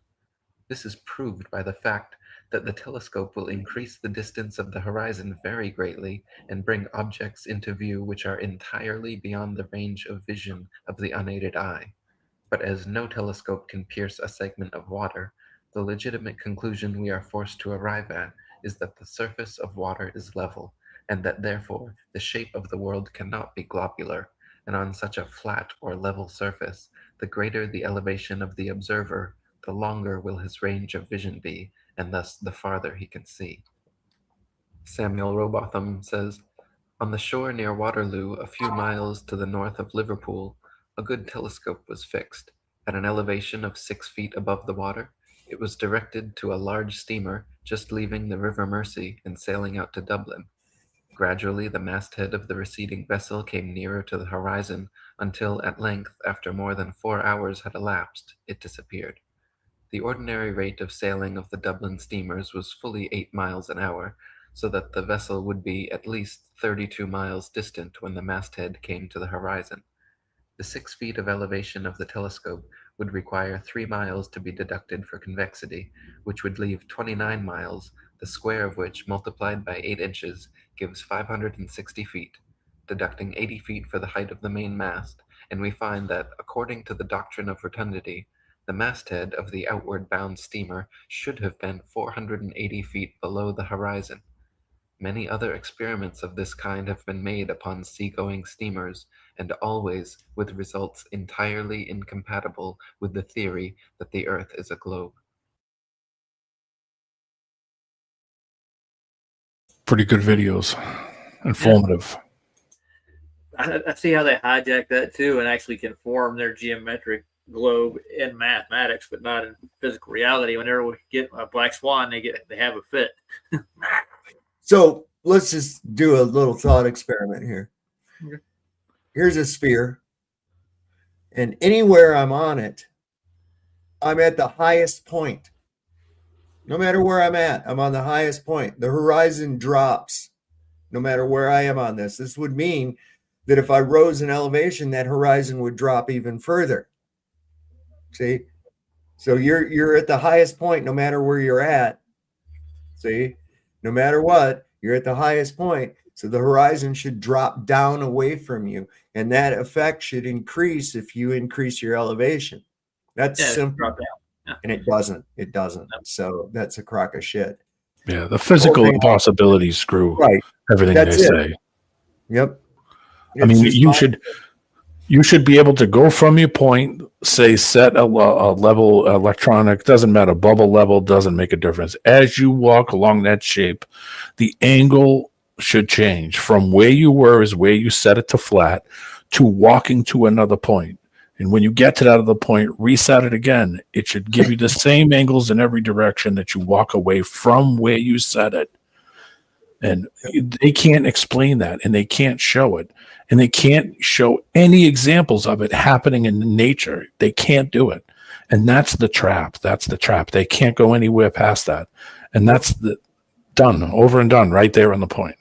This is proved by the fact that the telescope will increase the distance of the horizon very greatly and bring objects into view which are entirely beyond the range of vision of the unaided eye. But as no telescope can pierce a segment of water, the legitimate conclusion we are forced to arrive at is that the surface of water is level, and that therefore the shape of the world cannot be globular, and on such a flat or level surface, the greater the elevation of the observer, the longer will his range of vision be, and thus the farther he can see." Samuel Robotham says, "On the shore near Waterloo, a few miles to the north of Liverpool, a good telescope was fixed. At an elevation of 6 feet above the water, it was directed to a large steamer just leaving the River Mersey and sailing out to Dublin. Gradually, the masthead of the receding vessel came nearer to the horizon until at length, after more than 4 hours had elapsed, it disappeared. The ordinary rate of sailing of the Dublin steamers was fully 8 miles an hour, so that the vessel would be at least 32 miles distant when the masthead came to the horizon. The 6 feet of elevation of the telescope would require 3 miles to be deducted for convexity, which would leave 29 miles, the square of which, multiplied by 8 inches, gives 560 feet, deducting 80 feet for the height of the main mast, and we find that, according to the doctrine of rotundity, the masthead of the outward bound steamer should have been 480 feet below the horizon. Many other experiments of this kind have been made upon seagoing steamers, and always with results entirely incompatible with the theory that the Earth is a globe." Pretty good videos. Informative. I see how they hijack that too and actually can form their geometric globe in mathematics, but not in physical reality. Whenever we get a black swan, they have a fit. So let's just do a little thought experiment here. Okay. Here's a sphere, and anywhere I'm on it, I'm at the highest point. No matter where I'm at, I'm on the highest point. The horizon drops no matter where I am on this. This would mean that if I rose in elevation, that horizon would drop even further. See? So you're at the highest point no matter where you're at. See? No matter what, you're at the highest point. So the horizon should drop down away from you. And that effect should increase if you increase your elevation. That's simple. Drop down. Yeah. And it doesn't. It doesn't. So that's a crock of shit. Yeah, the physical impossibilities screw everything That's they it. say. Yep. I mean, you should be able to go from your point, say set a level electronic, doesn't matter, bubble level, doesn't make a difference. As you walk along that shape, the angle should change from where you were is where you set it to flat to walking to another point. And when you get to that other point, reset it again. It should give you the same angles in every direction that you walk away from where you set it. And they can't explain that, and they can't show it, and they can't show any examples of it happening in nature. They can't do it. And that's the trap. That's the trap. They can't go anywhere past that. And that's done, over and done, right there on the point.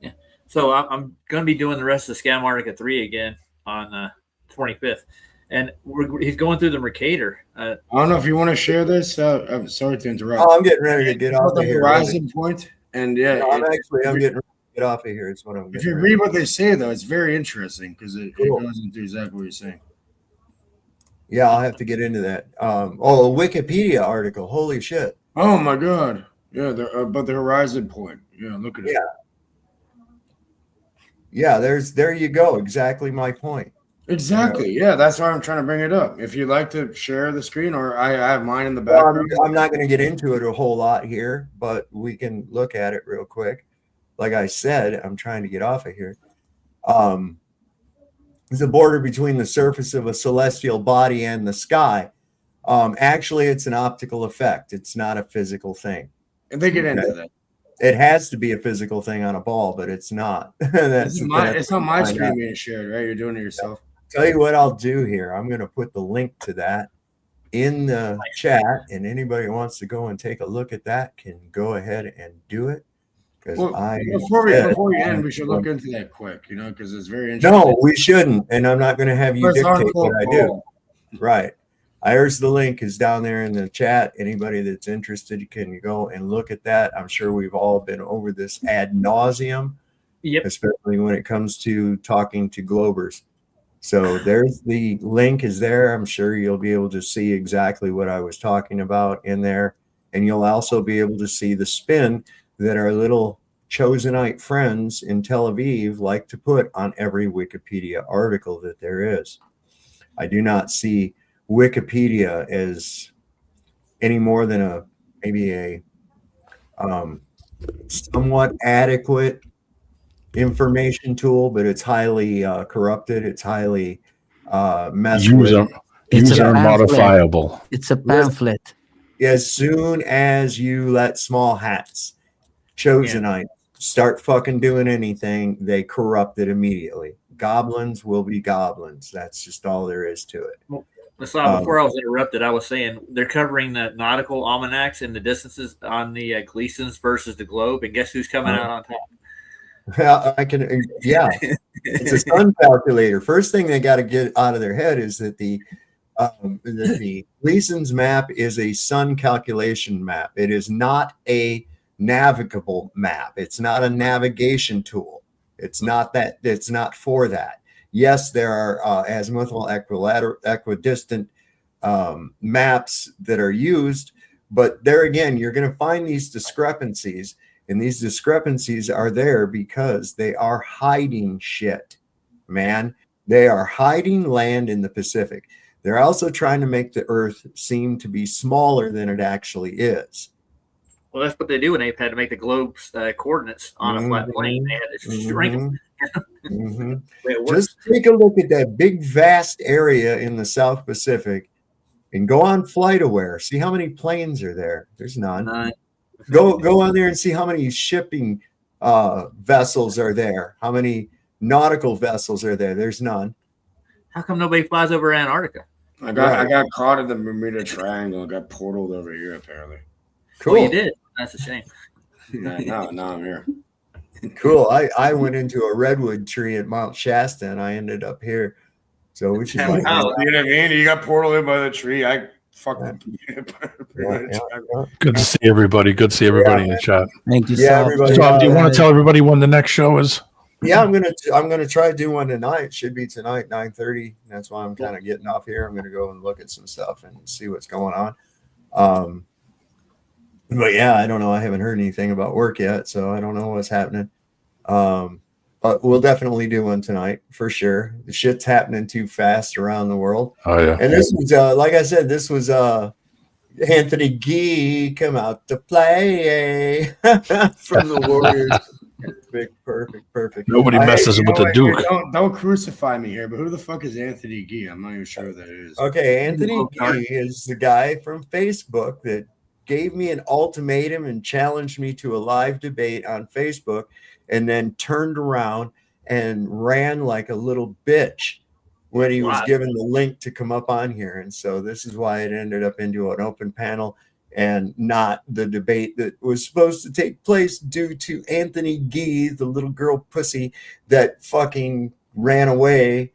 Yeah. So I'm going to be doing the rest of the Scam 3 again on 25th. And he's going through the Mercator. I don't know if you want to share this. I'm sorry to interrupt. Oh, I'm getting ready to get off the of here. horizon point. And yeah, no, I'm getting ready to get off of here. It's what I'm getting. If you read what they say, though, it's very interesting because it goes into exactly what you're saying. Yeah, I'll have to get into that. A Wikipedia article. Holy shit. Oh my god. Yeah, but the horizon point. Yeah, look at it. Yeah, there you go. Exactly my point. Exactly. Yeah, that's why I'm trying to bring it up. If you'd like to share the screen, or I have mine in the background. Well, I'm not going to get into it a whole lot here, but we can look at it real quick. Like I said, I'm trying to get off of here. There's a border between the surface of a celestial body and the sky. Actually, it's an optical effect. It's not a physical thing. And they get into that. It has to be a physical thing on a ball, but it's not. It's not my screen being shared, right? You're doing it yourself. Tell you what I'll do here. I'm going to put the link to that in the chat, and anybody who wants to go and take a look at that can go ahead and do it. Well, before we end, we should look into that quick, because it's very interesting. No, we shouldn't, and I'm not going to have you dictate what I do. Right. There's the link is down there in the chat. Anybody that's interested can go and look at that. I'm sure we've all been over this ad nauseum, especially when it comes to talking to Globers. So there's the link is there. I'm sure you'll be able to see exactly what I was talking about in there. And you'll also be able to see the spin that our little Chosenite friends in Tel Aviv like to put on every Wikipedia article that there is. I do not see Wikipedia as any more than maybe a somewhat adequate information tool, but it's highly corrupted. It's highly user modifiable. It's a pamphlet. As soon as you let small hats, Chosenite, start fucking doing anything, they corrupt it immediately. Goblins will be goblins. That's just all there is to it. Well, before I was interrupted, I was saying they're covering the nautical almanacs and the distances on the Gleasons versus the globe, and guess who's coming out on top? Well, it's a sun calculator. First thing they got to get out of their head is that the Gleason's map is a sun calculation map. It is not a navigable map. It's not a navigation tool. It's not that. It's not for that. Yes, there are azimuthal equidistant maps that are used, but there again, you're going to find these discrepancies. And these discrepancies are there because they are hiding shit, man. They are hiding land in the Pacific. They're also trying to make the Earth seem to be smaller than it actually is. Well, that's what they do when they had to make the globe's coordinates on a flat plane. They had to shrink them. Just take a look at that big, vast area in the South Pacific and go on FlightAware. See how many planes are there. There's none. Go on there and see how many shipping vessels are there. How many nautical vessels are there? There's none. How come nobody flies over Antarctica? I got caught in the Bermuda Triangle. I got portaled over here apparently. Cool. Well, you did. That's a shame. Now I'm here. Cool. I went into a redwood tree at Mount Shasta and I ended up here. So which is like, you know what I mean? You got portaled in by the tree. I fucking Good to see everybody. Good to see everybody in the chat. Thank you, everybody. Tom, do you want to tell everybody when the next show is? Yeah, I'm gonna try to do one tonight. Should be tonight, 9:30. That's why I'm kind of getting off here. I'm gonna go and look at some stuff and see what's going on. But yeah, I don't know. I haven't heard anything about work yet, so I don't know what's happening. But we'll definitely do one tonight for sure. The shit's happening too fast around the world. Oh yeah. And this was like I said, this was Anthony Gee come out to play from the Warriors. Big person. Perfect. Nobody messes with the Duke. Don't crucify me here, but who the fuck is Anthony Gee? I'm not even sure who that is. Okay, Anthony Gee is the guy from Facebook that gave me an ultimatum and challenged me to a live debate on Facebook, and then turned around and ran like a little bitch when he was given the link to come up on here. And so this is why it ended up into an open panel and not the debate that was supposed to take place due to Anthony Gee, the little girl pussy that fucking ran away,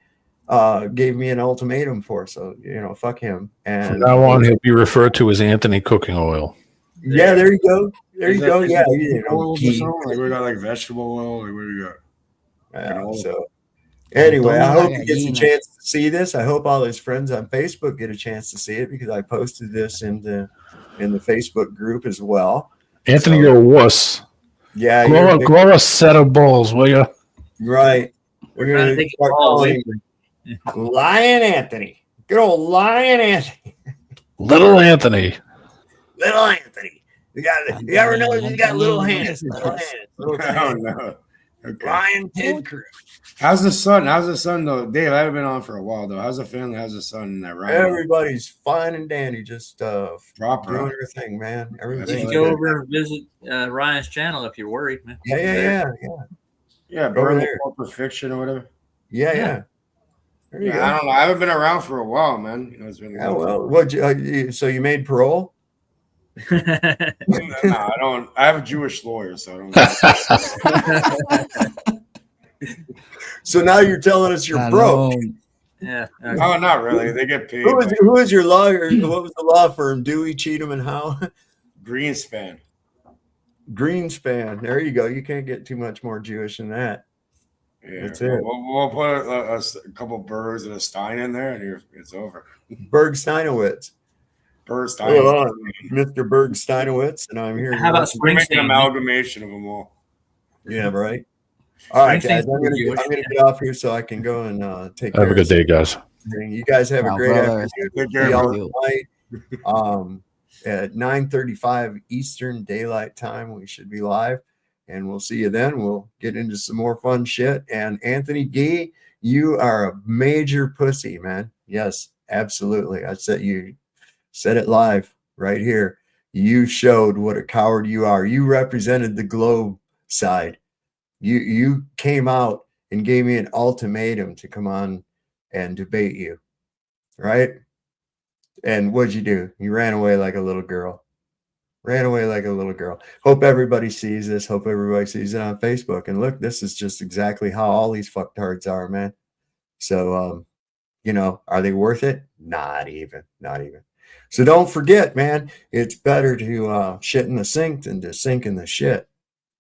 gave me an ultimatum for. So, fuck him. And from now on, he'll be referred to as Anthony Cooking Oil. Yeah, there you go. There you go. Yeah, Like we got like vegetable oil. Like what do we got? So anyway, I hope he gets a chance to see this. I hope all his friends on Facebook get a chance to see it, because I posted this in the Facebook group as well. Anthony, you're a wuss. Yeah, grow a set of balls, will you? Right. We're gonna start calling him Lion Anthony. Good old Lion Anthony. Little Anthony. Little Anthony. You ever notice he's got little hands? Little hands. Oh no. Okay. Lion Ted Cruz. How's the son? Though? Dave, I haven't been on for a while though. How's the family? How's the son and that Ryan? Everybody's fine and dandy, just doing their thing, man. Everything. You go over and visit Ryan's channel if you're worried, man. Yeah. Burn the corporate fiction or whatever. Yeah. There you go. I don't know. I haven't been around for a while, man. It's been so you made parole? No, I don't. I have a Jewish lawyer, so I don't. So now you're telling us you're broke. Yeah. No, not really. They get paid. Who is your lawyer? What was the law firm? Dewey, Cheatham, and Howe? Greenspan. There you go. You can't get too much more Jewish than that. Yeah, that's it. We'll put a couple Bergs and a Stein in there, and it's over. Berg Steinowitz. Hello, Mr. Berg Steinowitz, and I'm here. How about make an amalgamation of them all? Yeah, right. All right, guys. I'm gonna get off here so I can go and take care. Have a good day, guys. You guys have a great afternoon. At 9:35 Eastern Daylight Time, we should be live, and we'll see you then. We'll get into some more fun shit. And Anthony Gee, you are a major pussy, man. Yes, absolutely. I said it live right here. You showed what a coward you are. You represented the globe side. You came out and gave me an ultimatum to come on and debate you, right? And what'd you do? You ran away like a little girl. Hope everybody sees this. Hope everybody sees it on Facebook. And look, this is just exactly how all these fucktards are, man. So, are they worth it? Not even. So don't forget, man, it's better to shit in the sink than to sink in the shit.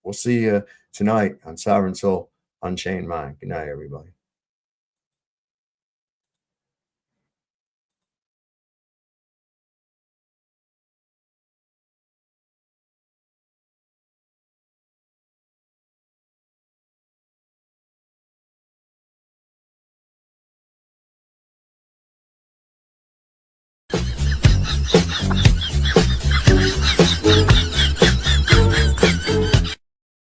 We'll see you tonight on Sovereign Soul Unchained Mind. Good night, everybody.